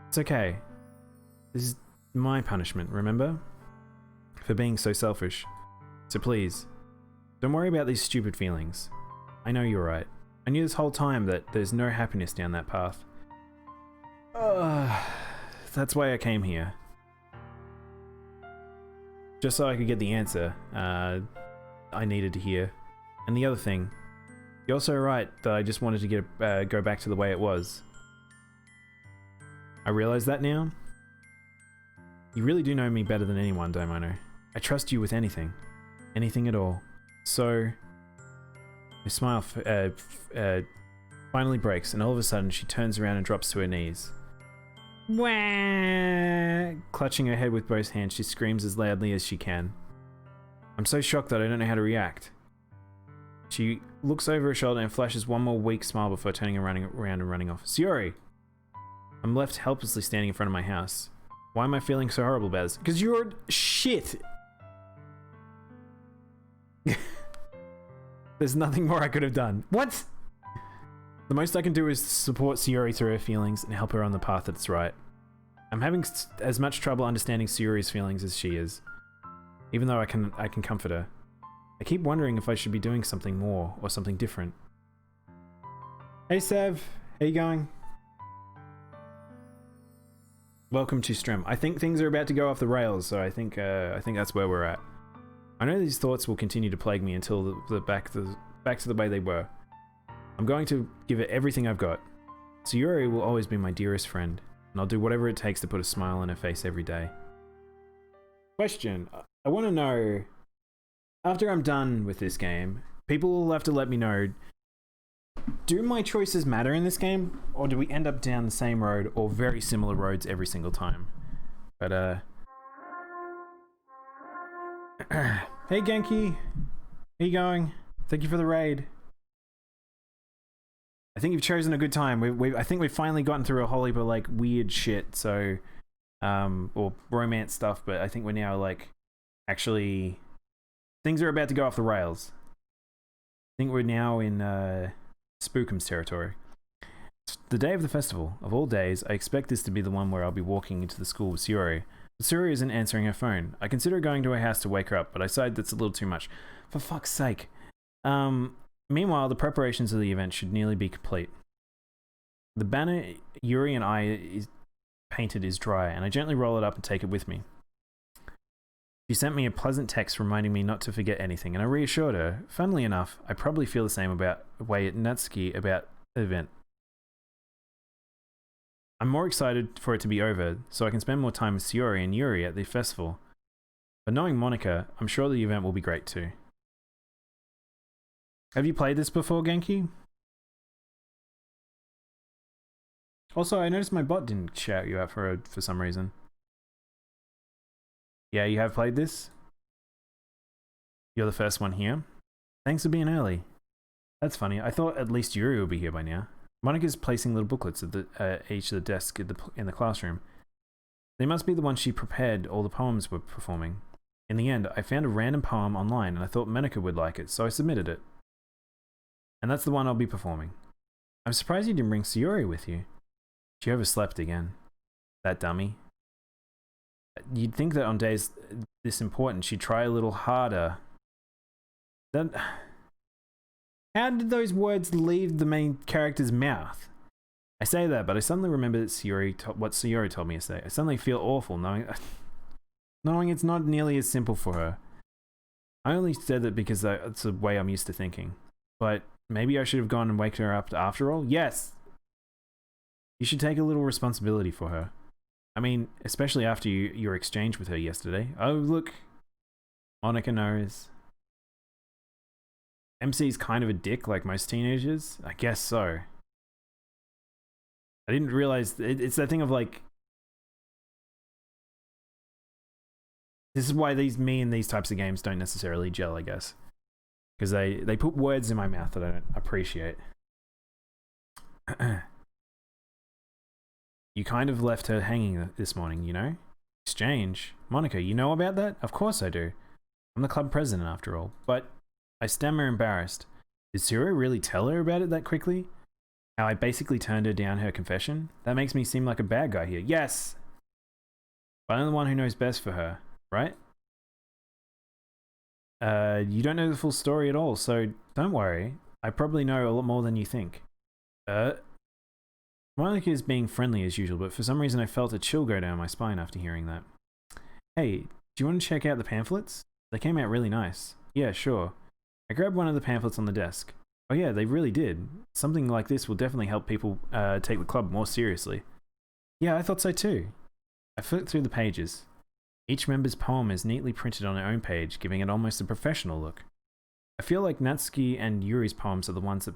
it's okay. This is my punishment, remember? For being so selfish. So please, don't worry about these stupid feelings. I know you're right. I knew this whole time that there's no happiness down that path. That's why I came here. Just so I could get the answer I needed to hear. And the other thing, you're also right that I just wanted to go back to the way it was. I realize that now. You really do know me better than anyone, Daimono. I trust you with anything. Anything at all. So... Her smile finally breaks, and all of a sudden she turns around and drops to her knees. Wah! Clutching her head with both hands, she screams as loudly as she can. I'm so shocked that I don't know how to react. She looks over her shoulder and flashes one more weak smile before turning around and running off. Sayori! I'm left helplessly standing in front of my house. Why am I feeling so horrible about this? Because you're shit! There's nothing more I could have done. What? The most I can do is support Sayori through her feelings and help her on the path that's right. I'm having as much trouble understanding Sayori's feelings as she is, even though I can comfort her. I keep wondering if I should be doing something more or something different. Hey Sev, how you going? Welcome to Stream. I think things are about to go off the rails, so I think that's where we're at. I know these thoughts will continue to plague me until back to the way they were. I'm going to give it everything I've got. Sayori will always be my dearest friend, and I'll do whatever it takes to put a smile on her face every day. Question. I want to know, after I'm done with this game, people will have to let me know, do my choices matter in this game, or do we end up down the same road or very similar roads every single time? But, hey Genki, how you going? Thank you for the raid. I think you've chosen a good time. I think we've finally gotten through a whole heap of like weird shit, so or romance stuff, but I think we're now like actually things are about to go off the rails. I think we're now in Spookum's territory. It's the day of the festival. Of all days, I expect this to be the one where I'll be walking into the school with Sayori. But Sayori isn't answering her phone. I consider going to her house to wake her up, but I decide that's a little too much. For fuck's sake. Meanwhile, the preparations of the event should nearly be complete. The banner Yuri and I painted is dry, and I gently roll it up and take it with me. She sent me a pleasant text reminding me not to forget anything, and I reassured her. Funnily enough, I probably feel the same way at Natsuki about the event. I'm more excited for it to be over, so I can spend more time with Sayori and Yuri at the festival. But knowing Monica, I'm sure the event will be great too. Have you played this before, Genki? Also, I noticed my bot didn't shout you out for some reason. Yeah, you have played this? You're the first one here? Thanks for being early. That's funny. I thought at least Yuri would be here by now. Monica's placing little booklets at each of the desks in the classroom. They must be the ones she prepared all the poems we're performing. In the end, I found a random poem online and I thought Monica would like it, so I submitted it. And that's the one I'll be performing. I'm surprised you didn't bring Sayori with you. She overslept again. That dummy. You'd think that on days this important, she'd try a little harder. How did those words leave the main character's mouth? I say that, but I suddenly remember that what Sayori told me to say. I suddenly feel awful knowing it's not nearly as simple for her. I only said that because it's the way I'm used to thinking. But maybe I should have gone and waked her up after all? Yes! You should take a little responsibility for her. I mean, especially after your exchange with her yesterday. Oh, look. Monica knows. MC's kind of a dick like most teenagers? I guess so. I didn't realize... It's that thing of like... This is why me and these types of games don't necessarily gel, I guess. Because they put words in my mouth that I don't appreciate. You kind of left her hanging this morning, you know? Exchange. Monica, you know about that? Of course I do. I'm the club president after all. But I stammer embarrassed. Did Sayori really tell her about it that quickly? How I basically turned her down her confession? That makes me seem like a bad guy here. Yes! But I'm the one who knows best for her, right? You don't know the full story at all, so don't worry. I probably know a lot more than you think. Monica is being friendly as usual, but for some reason I felt a chill go down my spine after hearing that. Hey, do you want to check out the pamphlets? They came out really nice. Yeah, sure. I grabbed one of the pamphlets on the desk. Oh yeah, they really did. Something like this will definitely help people take the club more seriously. Yeah, I thought so too. I flipped through the pages. Each member's poem is neatly printed on their own page, giving it almost a professional look. I feel like Natsuki and Yuri's poems are the ones that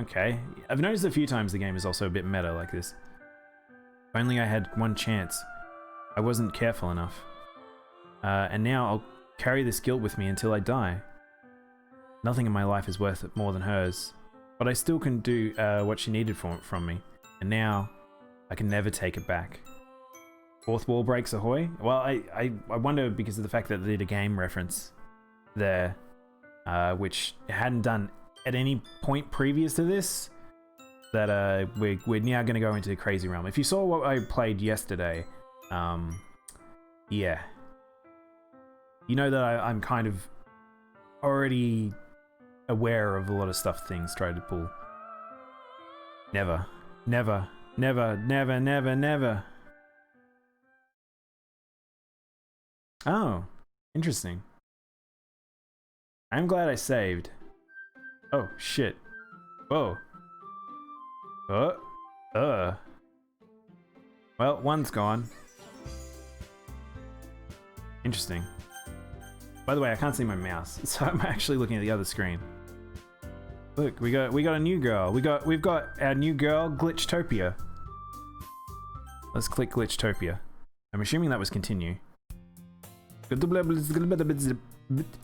Okay. I've noticed a few times the game is also a bit meta like this. If only I had one chance. I wasn't careful enough. And now I'll carry this guilt with me until I die. Nothing in my life is worth it more than hers. But I still can do what she needed from me. And now, I can never take it back. Fourth wall breaks ahoy? Well, I wonder because of the fact that they did a game reference there, which it hadn't done at any point previous to this, that we're now going to go into the crazy realm. If you saw what I played yesterday, yeah. You know that I'm kind of already aware of a lot of stuff things try to pull. Never. Never. Never. Never. Never. Never. Oh. Interesting. I'm glad I saved. Oh, shit. Whoa. Well, one's gone. Interesting. By the way, I can't see my mouse, so I'm actually looking at the other screen. Look, we got a new girl. We've got our new girl, Glitchtopia. Let's click Glitchtopia. I'm assuming that was continue.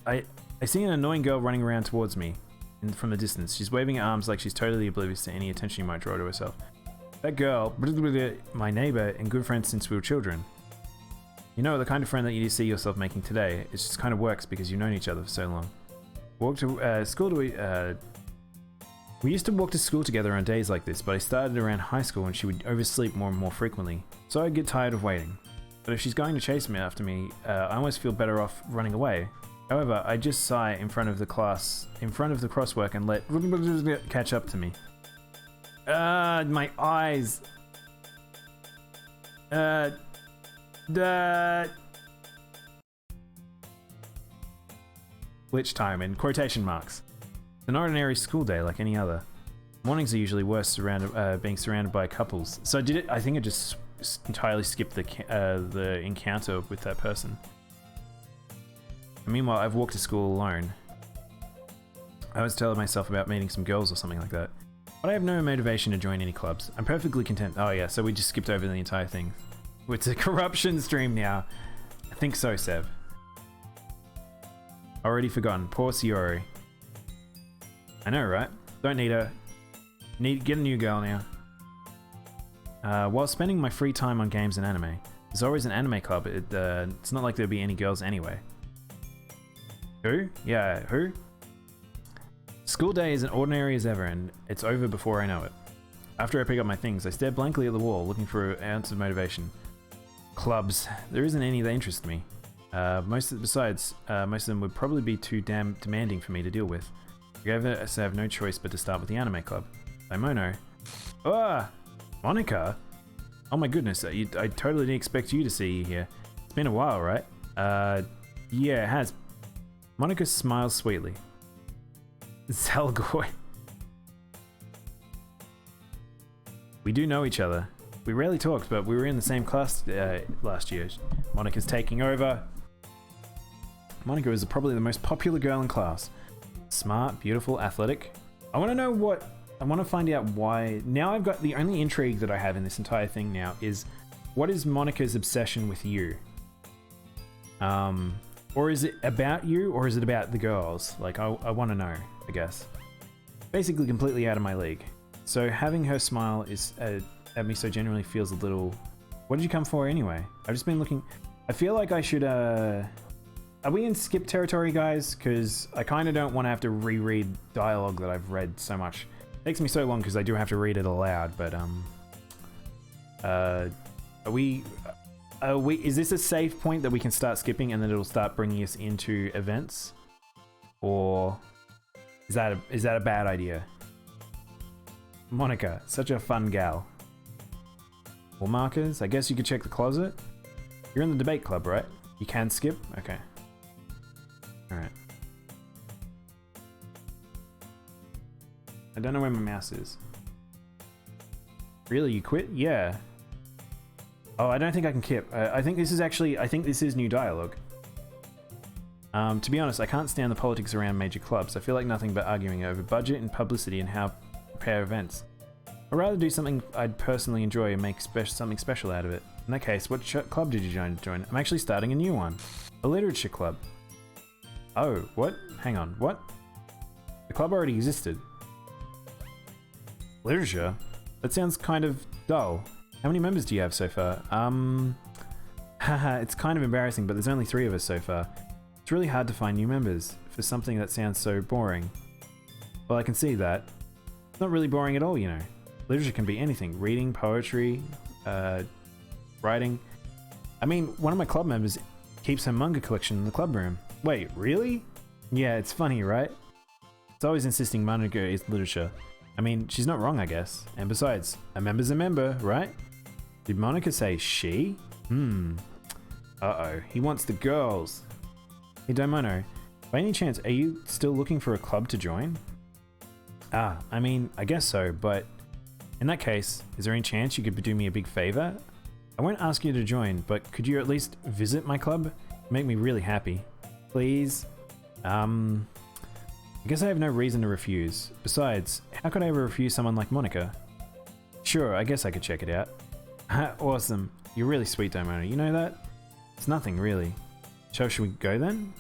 I see an annoying girl running around towards me from the distance. She's waving her arms like she's totally oblivious to any attention you might draw to herself. That girl, my neighbor and good friend since we were children. You know, the kind of friend that you see yourself making today. It just kind of works because you've known each other for so long. We used to walk to school together on days like this, but I started around high school when she would oversleep more and more frequently, so I'd get tired of waiting. But if she's going to chase me after me, I almost feel better off running away. However, I just sigh in front of the crosswork and let catch up to me. My eyes. Glitch time in quotation marks. It's an ordinary school day like any other. Mornings are usually worse being surrounded by couples. So I think it just entirely skipped the encounter with that person. And meanwhile, I've walked to school alone. I was telling myself about meeting some girls or something like that. But I have no motivation to join any clubs. I'm perfectly content. Oh yeah, so we just skipped over the entire thing. It's a corruption stream now. I think so, Sev. Already forgotten. Poor Siori. I know, right? Don't need her. Get a new girl now. While spending my free time on games and anime, there's always an anime club. It's not like there'll be any girls anyway. Who? Yeah, who? School day is as ordinary as ever, and it's over before I know it. After I pick up my things, I stare blankly at the wall, looking for an ounce of motivation. Clubs. There isn't any that interest me. Most of them would probably be too damn demanding for me to deal with. I have no choice but to start with the anime club. Daimono. Ah! Monica? Oh my goodness, I totally didn't expect you to see you here. It's been a while, right? Yeah, it has. Monica smiles sweetly. Zalgoy. We do know each other. We rarely talked, but we were in the same class last year. Monica's taking over. Monica is probably the most popular girl in class. Smart, beautiful, athletic. I want to find out why. Now I've got the only intrigue that I have in this entire thing now is what is Monica's obsession with you? Or is it about you, or is it about the girls? Like, I want to know, I guess. Basically completely out of my league. So having her smile at me so genuinely feels a little... What did you come for anyway? I've just been looking... I feel like I should... Are we in skip territory, guys? Because I kind of don't want to have to reread dialogue that I've read so much. It takes me so long because I do have to read it aloud, but... is this a safe point that we can start skipping and then it'll start bringing us into events? Or is that a bad idea? Monica, such a fun gal. Wall markers? I guess you could check the closet. You're in the debate club, right? You can skip? Okay. Alright. I don't know where my mouse is. Really, you quit? Yeah. Oh, I don't think I can skip. I think this is new dialogue. To be honest, I can't stand the politics around major clubs. I feel like nothing but arguing over budget and publicity and how prepare events. I'd rather do something I'd personally enjoy and make something special out of it. In that case, what club did you join? I'm actually starting a new one. A literature club. Oh, what? Hang on, what? The club already existed. Literature? That sounds kind of dull. How many members do you have so far? Haha, it's kind of embarrassing, but there's only 3 of us so far. It's really hard to find new members for something that sounds so boring. Well, I can see that. It's not really boring at all, you know. Literature can be anything. Reading, poetry, writing. I mean, one of my club members keeps her manga collection in the club room. Wait, really? Yeah, it's funny, right? It's always insisting manga is literature. I mean, she's not wrong, I guess. And besides, a member's a member, right? Did Monica say she? Uh-oh, he wants the girls. Hey, Daimono, by any chance, are you still looking for a club to join? Ah, I mean, I guess so, but in that case, is there any chance you could do me a big favor? I won't ask you to join, but could you at least visit my club? Make me really happy. Please? I guess I have no reason to refuse. Besides, how could I ever refuse someone like Monica? Sure, I guess I could check it out. Awesome. You're really sweet, Daimono. You know that? It's nothing, really. So should we go then?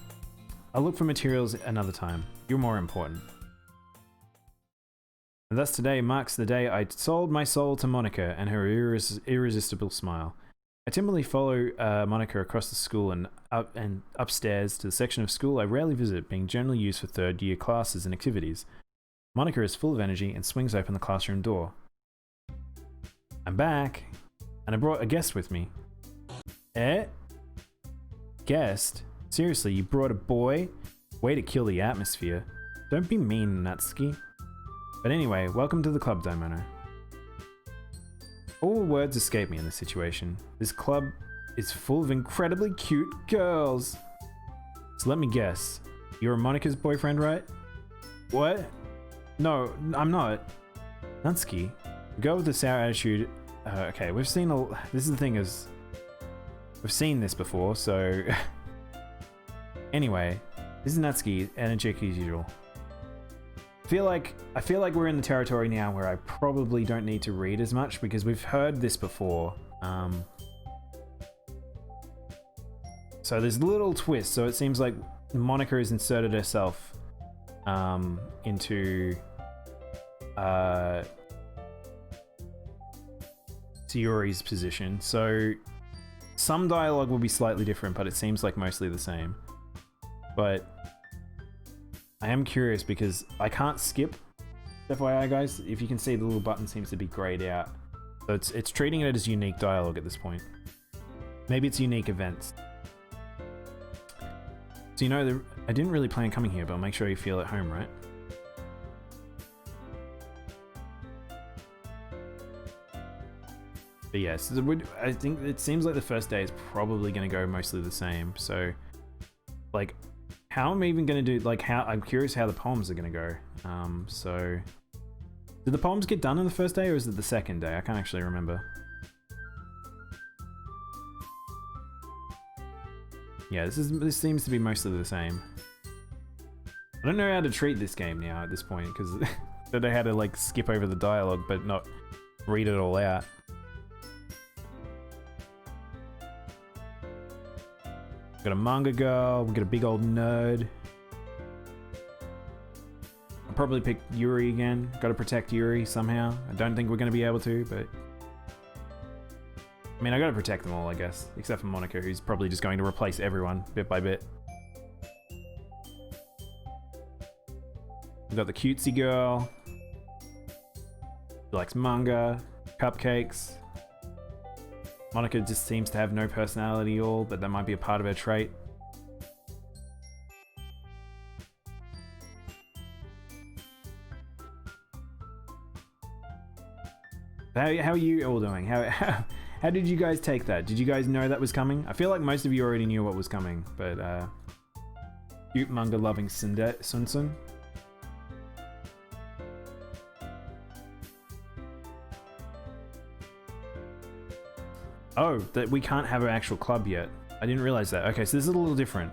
I'll look for materials another time. You're more important. And thus today marks the day I sold my soul to Monica and her irresistible smile. I timidly follow Monica across the school and upstairs to the section of school I rarely visit, being generally used for third-year classes and activities. Monica is full of energy and swings open the classroom door. I'm back, and I brought a guest with me. Eh? Guest? Seriously, you brought a boy? Way to kill the atmosphere. Don't be mean, Natsuki. But anyway, welcome to the club, Daimono. All words escape me in this situation. This club is full of incredibly cute girls. So let me guess. You're Monica's boyfriend, right? What? No, I'm not. Natsuki, the girl with the sour attitude. Okay, we've seen this is the thing is, we've seen this before, so anyway, this is Natsuki, energetic as usual. I feel like we're in the territory now where I probably don't need to read as much because we've heard this before. So there's little twists. So it seems like Monica has inserted herself into Sayori's position. So some dialogue will be slightly different, but it seems like mostly the same. But I am curious because I can't skip. FYI, guys, if you can see, the little button seems to be grayed out. So it's treating it as unique dialogue at this point. Maybe it's unique events. So you know, I didn't really plan coming here, but I'll make sure you feel at home, right? But yes, I think it seems like the first day is probably going to go mostly the same. So, like, how am I even going to do, like, I'm curious how the poems are going to go. So, did the poems get done on the first day or is it the second day? I can't actually remember. Yeah, this seems to be mostly the same. I don't know how to treat this game now at this point because I don't know how to, like, skip over the dialogue but not read it all out. Got a manga girl, we got a big old nerd. I'll probably pick Yuri again. Gotta protect Yuri somehow. I don't think we're gonna be able to, but I mean, I gotta protect them all, I guess. Except for Monica, who's probably just going to replace everyone bit by bit. We got the cutesy girl. She likes manga, cupcakes. Monica just seems to have no personality at all, but that might be a part of her trait. How are you all doing? How did you guys take that? Did you guys know that was coming? I feel like most of you already knew what was coming, but cute manga loving Sunsun. Oh, that we can't have an actual club yet. I didn't realize that. Okay, so this is a little different.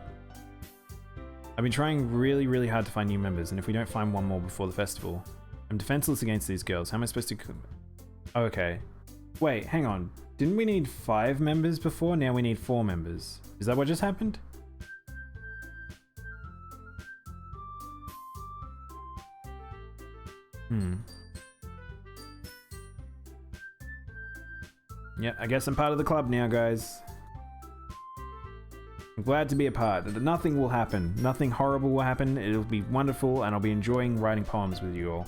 I've been trying really, really hard to find new members, and if we don't find one more before the festival, I'm defenseless against these girls. How am I supposed to... Oh, okay. Wait, hang on. Didn't we need 5 members before? Now we need 4 members. Is that what just happened? Yeah, I guess I'm part of the club now, guys. I'm glad to be a part. Nothing will happen. Nothing horrible will happen. It'll be wonderful, and I'll be enjoying writing poems with you all.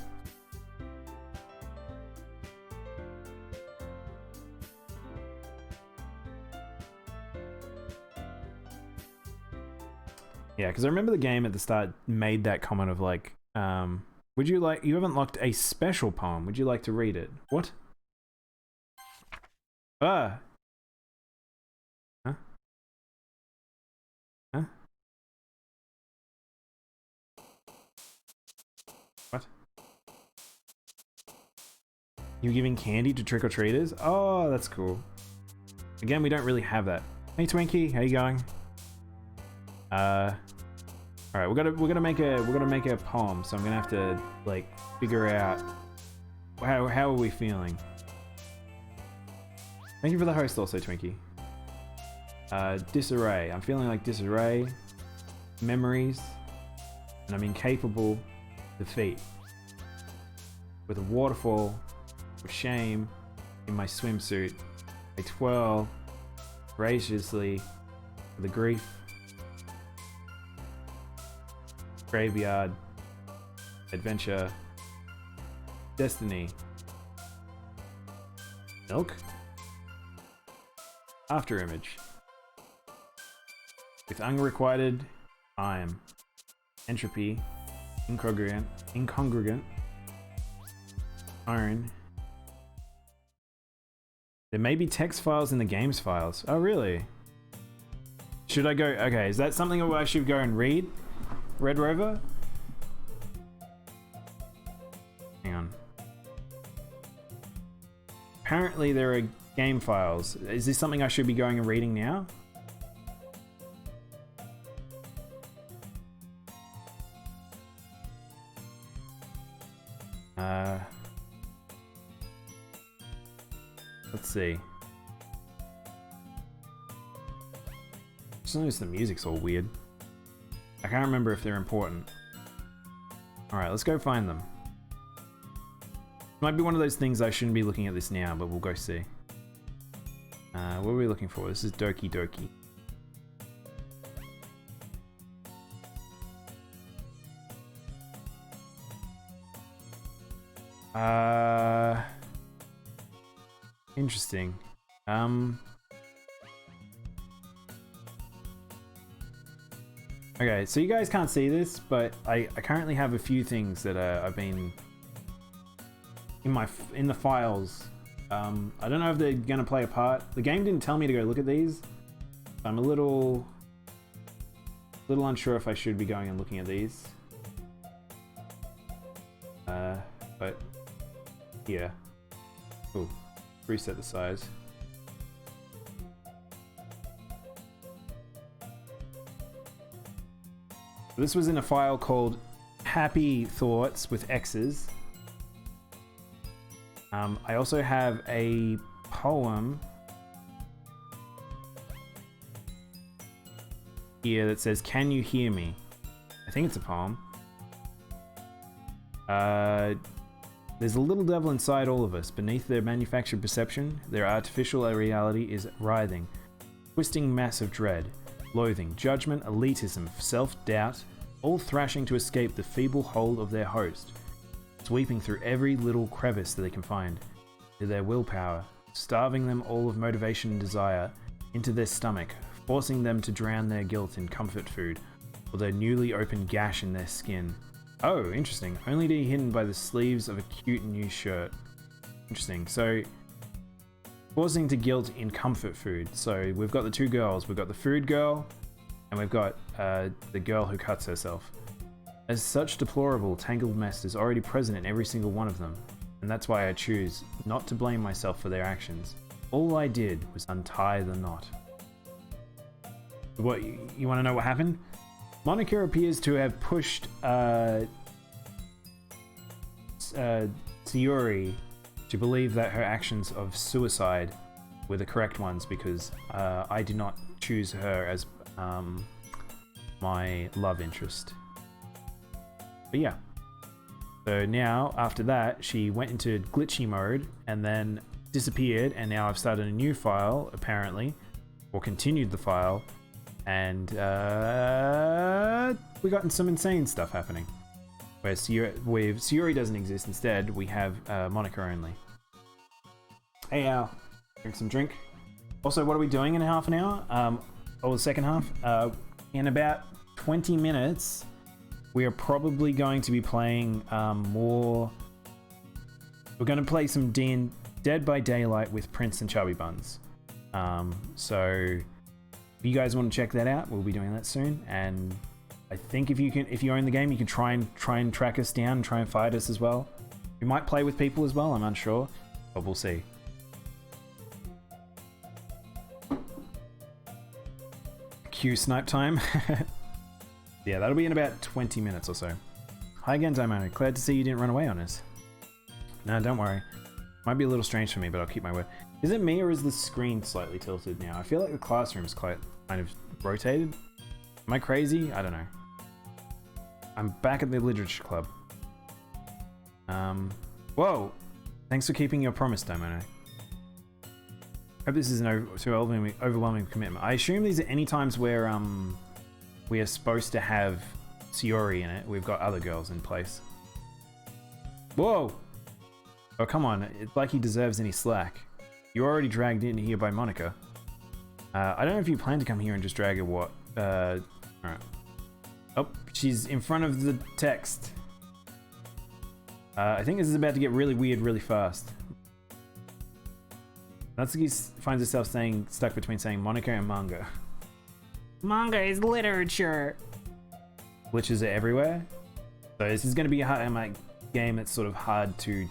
Yeah, because I remember the game at the start made that comment of like, would you like, you haven't locked a special poem. Would you like to read it? What? Ah. Huh? Huh? What? You giving candy to trick-or-treaters? Oh, that's cool. Again, we don't really have that. Hey Twinkie, how you going? Alright, we're gonna make a poem, so I'm gonna have to like figure out how are we feeling. Thank you for the host also, Twinkie. Disarray. I'm feeling like disarray, memories, and I'm incapable defeat. With a waterfall, with shame, in my swimsuit, I twirl graciously for the grief. Graveyard, adventure, destiny, milk, after image, with unrequited time, entropy, incongruent, iron. There may be text files in the game's files. Oh really? Should I go? Okay, is that something I should go and read? Red Rover? Hang on. Apparently there are game files. Is this something I should be going and reading now? Let's see. Just notice the music's all weird. I can't remember if they're important. Alright, let's go find them. Might be one of those things I shouldn't be looking at this now, but we'll go see. What are we looking for? This is Doki Doki. Interesting. Okay, so you guys can't see this, but I currently have a few things that I've been in the files. I don't know if they're gonna play a part. The game didn't tell me to go look at these. I'm a little unsure if I should be going and looking at these. But yeah. Ooh, reset the size. This was in a file called Happy Thoughts with X's. I also have a poem here that says, "Can you hear me?" I think it's a poem. There's a little devil inside all of us. Beneath their manufactured perception, their artificial reality is writhing, twisting mass of dread, loathing, judgment, elitism, self-doubt, all thrashing to escape the feeble hold of their host, sweeping through every little crevice that they can find to their willpower, starving them all of motivation and desire into their stomach, forcing them to drown their guilt in comfort food or their newly opened gash in their skin. Oh, interesting. Only to be hidden by the sleeves of a cute new shirt. Interesting. So, forcing to guilt in comfort food. So we've got the two girls. We've got the food girl, and we've got the girl who cuts herself. As such deplorable, tangled mess is already present in every single one of them, and that's why I choose not to blame myself for their actions. All I did was untie the knot. What, you want to know what happened? Monica appears to have pushed Sayuri to believe that her actions of suicide were the correct ones because I did not choose her as my love interest. But yeah. So now, after that, she went into glitchy mode and then disappeared, and now I've started a new file, apparently, or continued the file, and we got some insane stuff happening. Where Sayuri doesn't exist, instead we have Monica only. Hey Al, drink some drink. Also, what are we doing in half an hour? Or the second half? In about 20 minutes, we are probably going to be playing more... We're going to play some Dead by Daylight with Prince and Chubby Buns. So if you guys want to check that out, we'll be doing that soon. And I think if you own the game, you can try and track us down and try and fight us as well. We might play with people as well, I'm unsure, but we'll see. Cue snipe time. Yeah, that'll be in about 20 minutes or so. Hi again, Daimono. Glad to see you didn't run away on us. No, don't worry. Might be a little strange for me, but I'll keep my word. Is it me or is the screen slightly tilted now? I feel like the classroom's quite kind of rotated. Am I crazy? I don't know. I'm back at the Literature Club. Whoa! Thanks for keeping your promise, Daimono. Hope this isn't too overwhelming commitment. I assume these are any times where we are supposed to have Sayuri in it. We've got other girls in place. Whoa! Oh, come on. It's like he deserves any slack. You're already dragged in here by Monica. I don't know if you plan to come here and just drag her what. Alright. Oh, she's in front of the text. I think this is about to get really weird really fast. Natsuki finds herself stuck between saying Monica and manga. Manga is literature. Glitches are everywhere. So this is going to be a game that's sort of hard to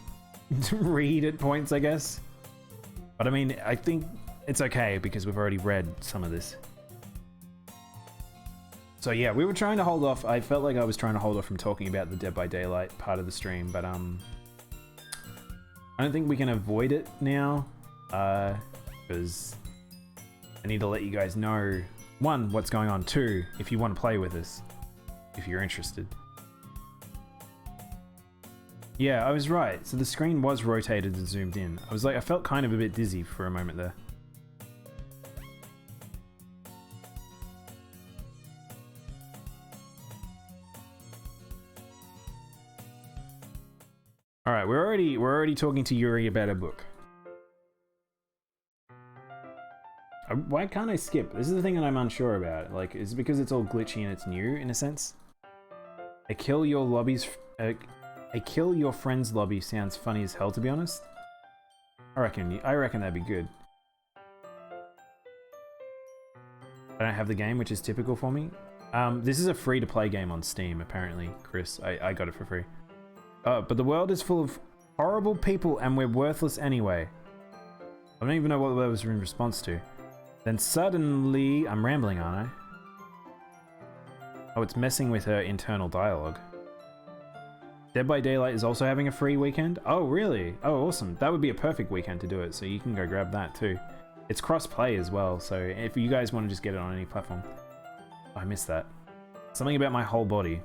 read at points, I guess. But I mean, I think it's okay because we've already read some of this. So yeah, we were trying to hold off. I felt like I was trying to hold off from talking about the Dead by Daylight part of the stream, but I don't think we can avoid it now. Because I need to let you guys know, one, what's going on, two, if you want to play with us, if you're interested. Yeah, I was right. So the screen was rotated and zoomed in. I felt kind of a bit dizzy for a moment there. All right, we're already talking to Yuri about a book. Why can't I skip? This is the thing that I'm unsure about. Like, is it because it's all glitchy and it's new in a sense? A kill your friend's lobby sounds funny as hell, to be honest. I reckon that'd be good. I don't have the game, which is typical for me. This is a free-to-play game on Steam, apparently, Chris. I got it for free. But the world is full of horrible people and we're worthless anyway. I don't even know what that was in response to. Then suddenly... I'm rambling, aren't I? Oh, it's messing with her internal dialogue. Dead by Daylight is also having a free weekend? Oh, really? Oh, awesome. That would be a perfect weekend to do it, so you can go grab that too. It's cross-play as well, so if you guys want to just get it on any platform. Oh, I missed that. Something about my whole body.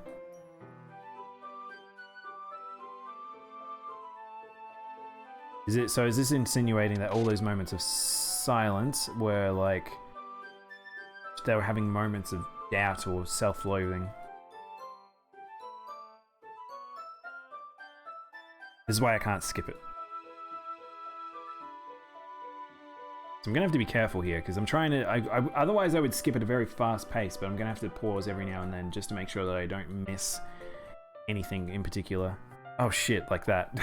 Is this insinuating that all those moments of silence were like... they were having moments of doubt or self-loathing? This is why I can't skip it. So I'm gonna have to be careful here because I'm trying to... otherwise I would skip at a very fast pace, but I'm gonna have to pause every now and then just to make sure that I don't miss anything in particular. Oh shit, like that.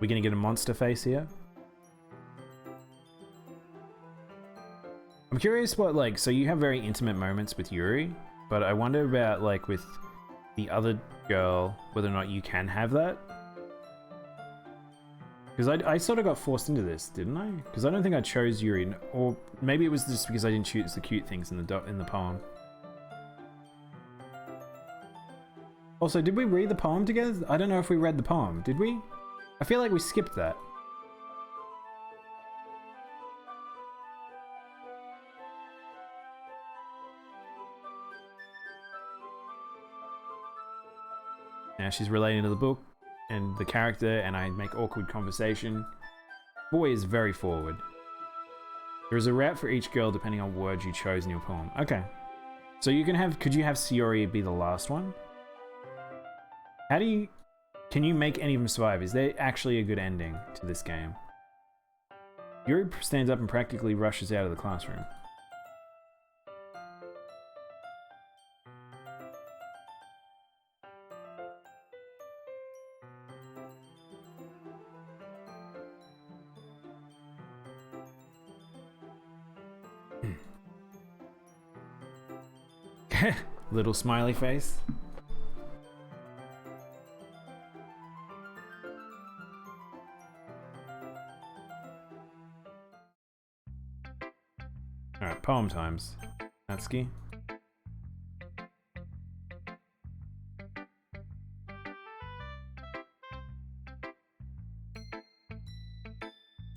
We're gonna get a monster face here. I'm curious what, like, so you have very intimate moments with Yuri, but I wonder about, like, with the other girl whether or not you can have that. Because I sort of got forced into this, didn't I? Because I don't think I chose Yuri, or maybe it was just because I didn't choose the cute things in the poem. Also, did we read the poem together? I don't know if we read the poem. Did we? I feel like we skipped that. Now she's relating to the book and the character, and I make awkward conversation. Boy is very forward. There is a route for each girl depending on words you chose in your poem. Okay. So you can have, could you have Sayori be the last one? How do you, can you make any of them survive? Is there actually a good ending to this game? Yuri stands up and practically rushes out of the classroom. Little smiley face. Alright, poem times. Natsuki.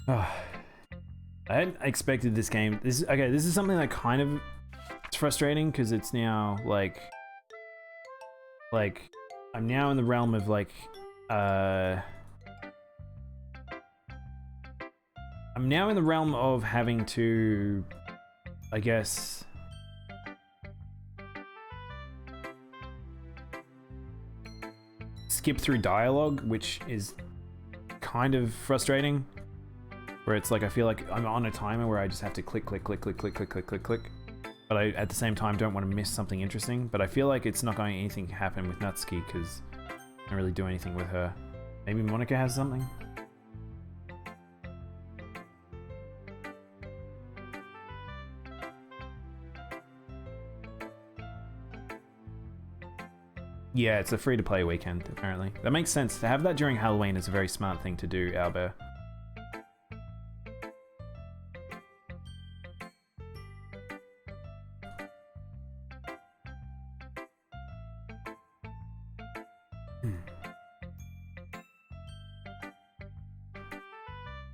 Oh, I hadn't expected this game. This is something that kind of, it's frustrating because it's now like I'm now in the realm of like I'm now in the realm of having to, I guess, skip through dialogue, which is kind of frustrating. Where it's like I feel like I'm on a timer where I just have to click, click, click, click, click, click, click, click, click. But I, at the same time, don't want to miss something interesting. But I feel like it's not going to anything happen with Natsuki because I don't really do anything with her. Maybe Monica has something? Yeah, it's a free-to-play weekend, apparently. That makes sense. To have that during Halloween is a very smart thing to do, Albert.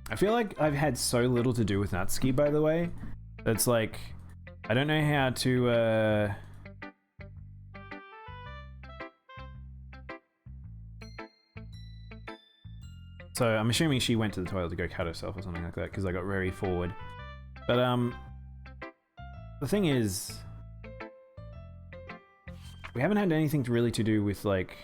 I feel like I've had so little to do with Natsuki, by the way. That's like, I don't know how to, So I'm assuming she went to the toilet to go cut herself or something like that, because I got very forward. But, the thing is, we haven't had anything to really to do with, like,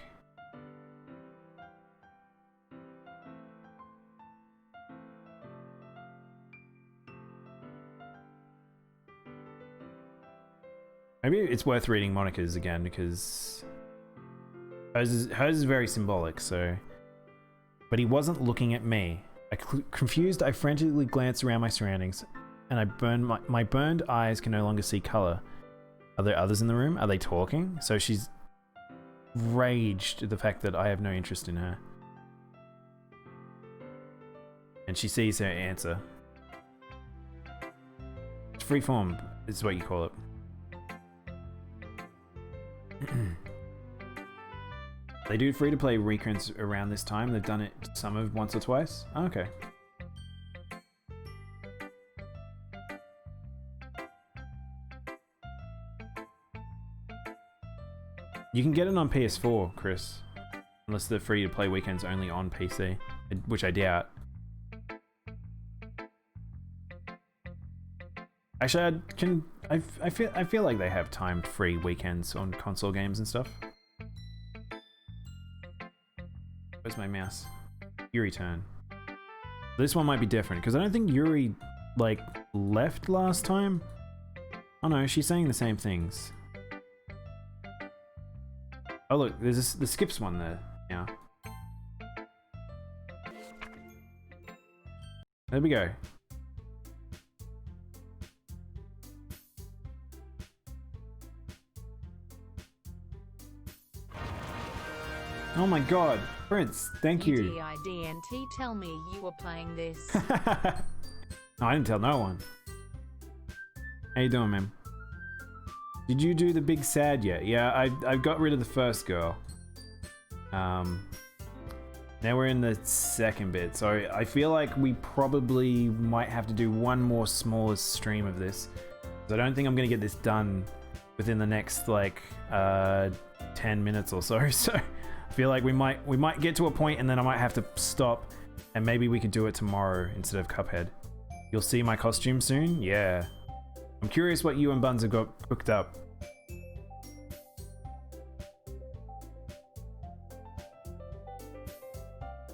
maybe it's worth reading Monica's again, because hers is very symbolic, so... But he wasn't looking at me. Confused, I frantically glanced around my surroundings, and I burned my burned eyes can no longer see color. Are there others in the room? Are they talking? So she's raged at the fact that I have no interest in her. And she sees her answer. It's freeform, is what you call it. They do free-to-play reprints around this time. They've done it some of once or twice. Oh, okay. You can get it on PS4, Chris. Unless the free-to-play weekend's only on PC, which I doubt. Actually, I feel like they have timed free weekends on console games and stuff. Where's my mouse? Yuri turn. This one might be different, because I don't think Yuri, like, left last time. Oh no, she's saying the same things. Oh look, there's the skips one there now. There we go. Oh my god, Prince, thank you. EDIDNT, tell me you were playing this. No, I didn't tell no one. How you doing, man? Did you do the big sad yet? Yeah, I got rid of the first girl. Now we're in the second bit, so I feel like we probably might have to do one more smaller stream of this. So I don't think I'm gonna get this done within the next like 10 minutes or so. So I feel like we might get to a point and then I might have to stop, and maybe we could do it tomorrow instead of Cuphead. You'll see my costume soon? Yeah. I'm curious what you and Buns have got cooked up.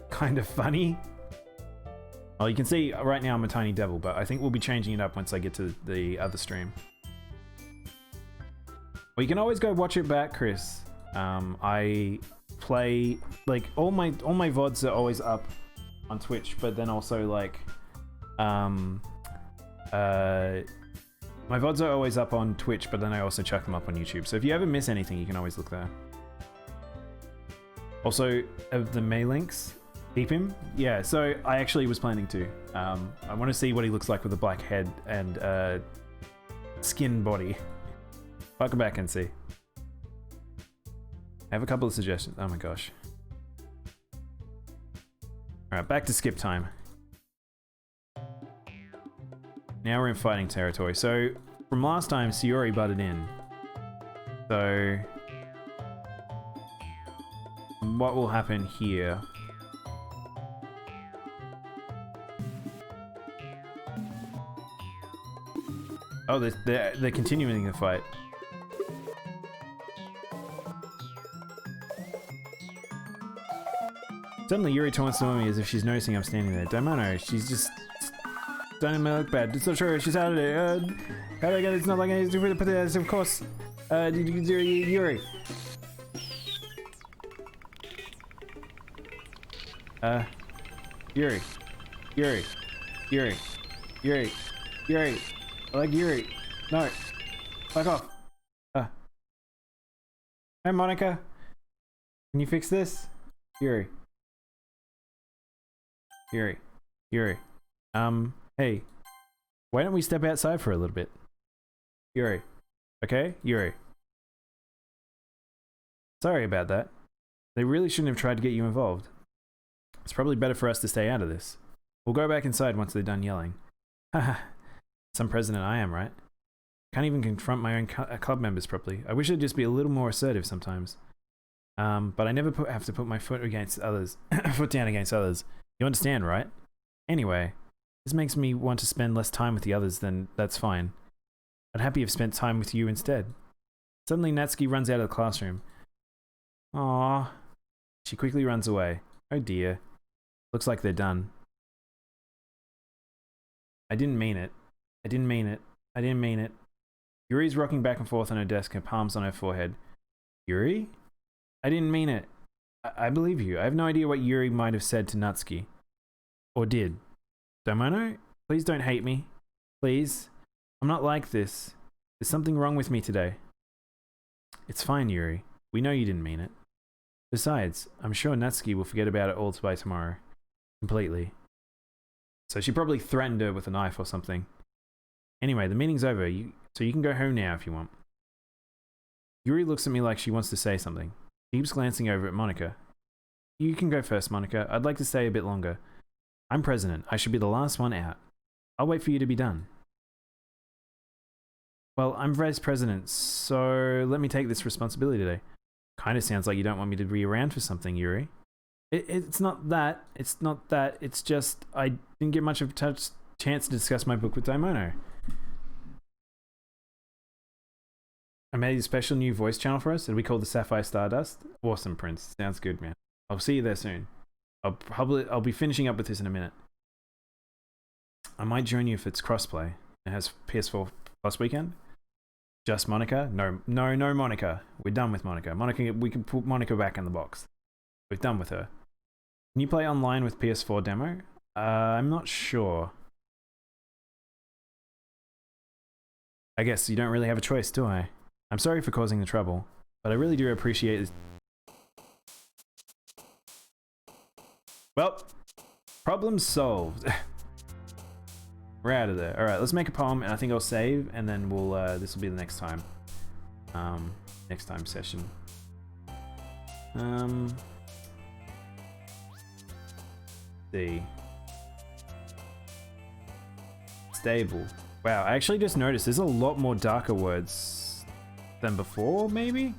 Kind of funny. Well, you can see right now I'm a tiny devil, but I think we'll be changing it up once I get to the other stream. Well, you can always go watch it back, Chris. I play like all my VODs are always up on Twitch, but then also like my VODs are always up on Twitch, but then I also chuck them up on YouTube. So if you ever miss anything, you can always look there. Also, of the May links, keep him. Yeah, so I actually was planning to. I want to see what he looks like with a black head and skin body. I'll go back and see. I have a couple of suggestions. Oh my gosh. Alright, back to skip time. Now we're in fighting territory. So, from last time, Sayori butted in. So, what will happen here? Oh, they're continuing the fight. Suddenly, Yuri taunts me as if she's noticing I'm standing there. Daimono, she's just starting to look bad. It's not true, she's out of there. How do I get it? It's not like I need to put it, of course. Yuri. Yuri. I like Yuri. No. Fuck off. Hey, Monica. Can you fix this? Yuri. Hey. Why don't we step outside for a little bit? Yuri. Okay? Yuri. Sorry about that. They really shouldn't have tried to get you involved. It's probably better for us to stay out of this. We'll go back inside once they're done yelling. Haha. Some president I am, right? Can't even confront my own club members properly. I wish I'd just be a little more assertive sometimes. But I never have to put my foot against others. Foot down against others. You understand, right? Anyway, this makes me want to spend less time with the others, then that's fine. I'd happy have spent time with you instead. Suddenly Natsuki runs out of the classroom. Aww. She quickly runs away. Oh dear. Looks like they're done. I didn't mean it. I didn't mean it. I didn't mean it. Yuri's rocking back and forth on her desk, her palms on her forehead. Yuri? I didn't mean it. I believe you. I have no idea what Yuri might have said to Natsuki. Or did. Daimono? Please don't hate me. Please. I'm not like this. There's something wrong with me today. It's fine, Yuri. We know you didn't mean it. Besides, I'm sure Natsuki will forget about it all by tomorrow. Completely. So she probably threatened her with a knife or something. Anyway, the meeting's over, so you can go home now if you want. Yuri looks at me like she wants to say something. She keeps glancing over at Monica. You can go first, Monica. I'd like to stay a bit longer. I'm president. I should be the last one out. I'll wait for you to be done. Well, I'm vice president, so let me take this responsibility today. Kinda sounds like you don't want me to be around for something, Yuri. It's not that. It's not that. It's just I didn't get much of a chance to discuss my book with Daimono. I made a special new voice channel for us that we call the Sapphire Stardust. Awesome, Prince. Sounds good, man. I'll see you there soon. I'll be finishing up with this in a minute. I might join you if it's crossplay. It has PS4 Plus weekend. Just Monica? No, Monica. We're done with Monica. We can put Monica back in the box. We're done with her. Can you play online with PS4 demo? I'm not sure. I guess you don't really have a choice, do I? I'm sorry for causing the trouble, but I really do appreciate this. Well, problem solved. We're out of there. All right, let's make a poem, and I think I'll save, and then we'll. This will be the next time. Next time session. See. Stable. Wow, I actually just noticed there's a lot more darker words than before, maybe?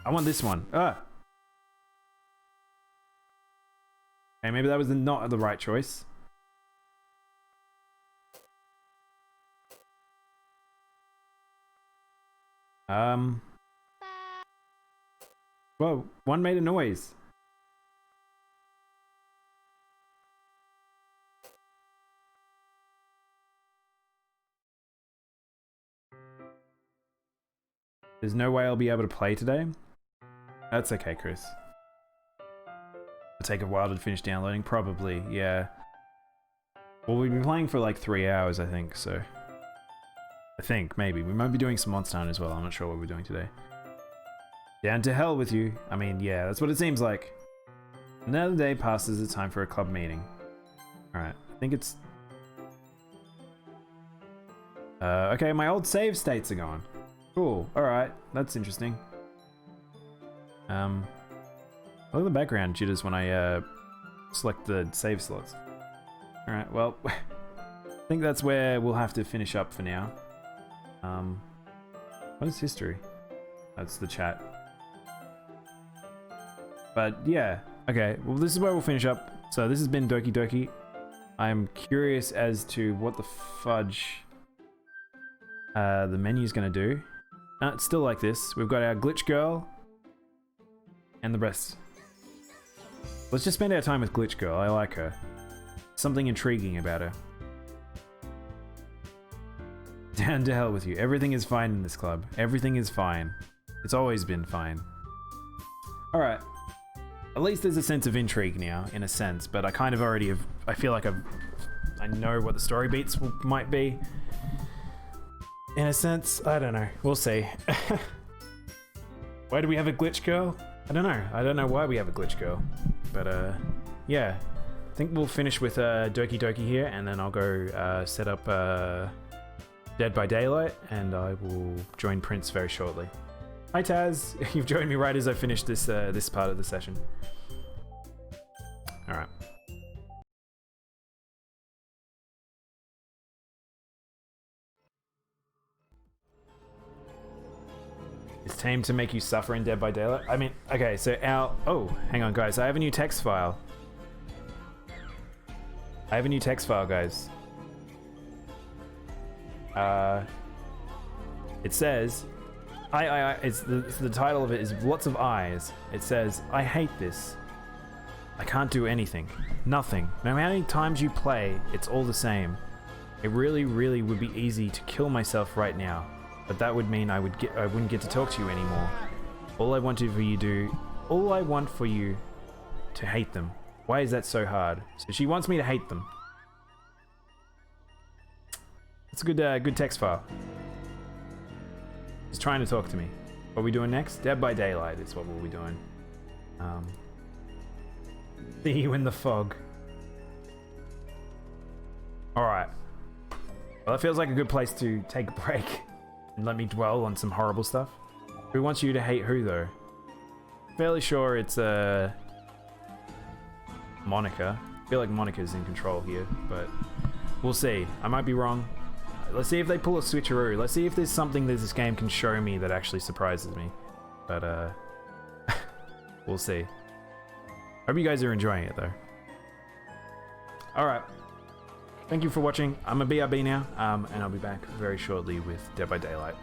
I want this one. Okay, maybe that was not the right choice. Whoa, one made a noise. There's no way I'll be able to play today. That's okay, Chris. It'll take a while to finish downloading, probably, yeah. Well, we've been playing for like 3 hours, I think, so... I think, maybe. We might be doing some Monster Hunt as well, I'm not sure what we're doing today. Down to hell with you. I mean, yeah, that's what it seems like. Another day passes, it's time for a club meeting. Alright, I think it's... okay, my old save states are gone. Cool, alright, that's interesting. Look at the background jitters when I select the save slots. Alright, well, I think that's where we'll have to finish up for now. What is history? That's the chat. But yeah, okay, well this is where we'll finish up. So this has been Doki Doki. I'm curious as to what the fudge the menu's gonna do. It's still like this. We've got our glitch girl and the rest. Let's just spend our time with glitch girl. I like her. Something intriguing about her. Down to hell with you. Everything is fine in this club. Everything is fine. It's always been fine. Alright. At least there's a sense of intrigue now, in a sense, but I kind of already have... I feel like I know what the story beats might be. In a sense, I don't know. We'll see. Why do we have a glitch girl? I don't know. I don't know why we have a glitch girl. But, yeah. I think we'll finish with Doki Doki here, and then I'll go set up Dead by Daylight, and I will join Prince very shortly. Hi Taz! You've joined me right as I finish this, this part of the session. Alright. It's tame to make you suffer in Dead by Daylight. I mean, okay, so our... Oh, hang on, guys. I have a new text file. I have a new text file, guys. It says... It's the title of it is lots of eyes. It says, I hate this. I can't do anything. Nothing. No matter how many times you play, it's all the same. It really, really would be easy to kill myself right now. But that would mean I wouldn't get to talk to you anymore. All I want for you to hate them. Why is that so hard? So she wants me to hate them. It's a good text file. She's trying to talk to me. What are we doing next? Dead by Daylight is what we'll be doing. See you in the fog. Alright. Well, that feels like a good place to take a break. And let me dwell on some horrible stuff. Who wants you to hate who, though? Fairly sure it's, Monica. I feel like Monica's in control here, but we'll see. I might be wrong. Let's see if they pull a switcheroo. Let's see if there's something that this game can show me that actually surprises me. But, we'll see. Hope you guys are enjoying it, though. Alright. Thank you for watching. I'm a BRB now, and I'll be back very shortly with Dead by Daylight.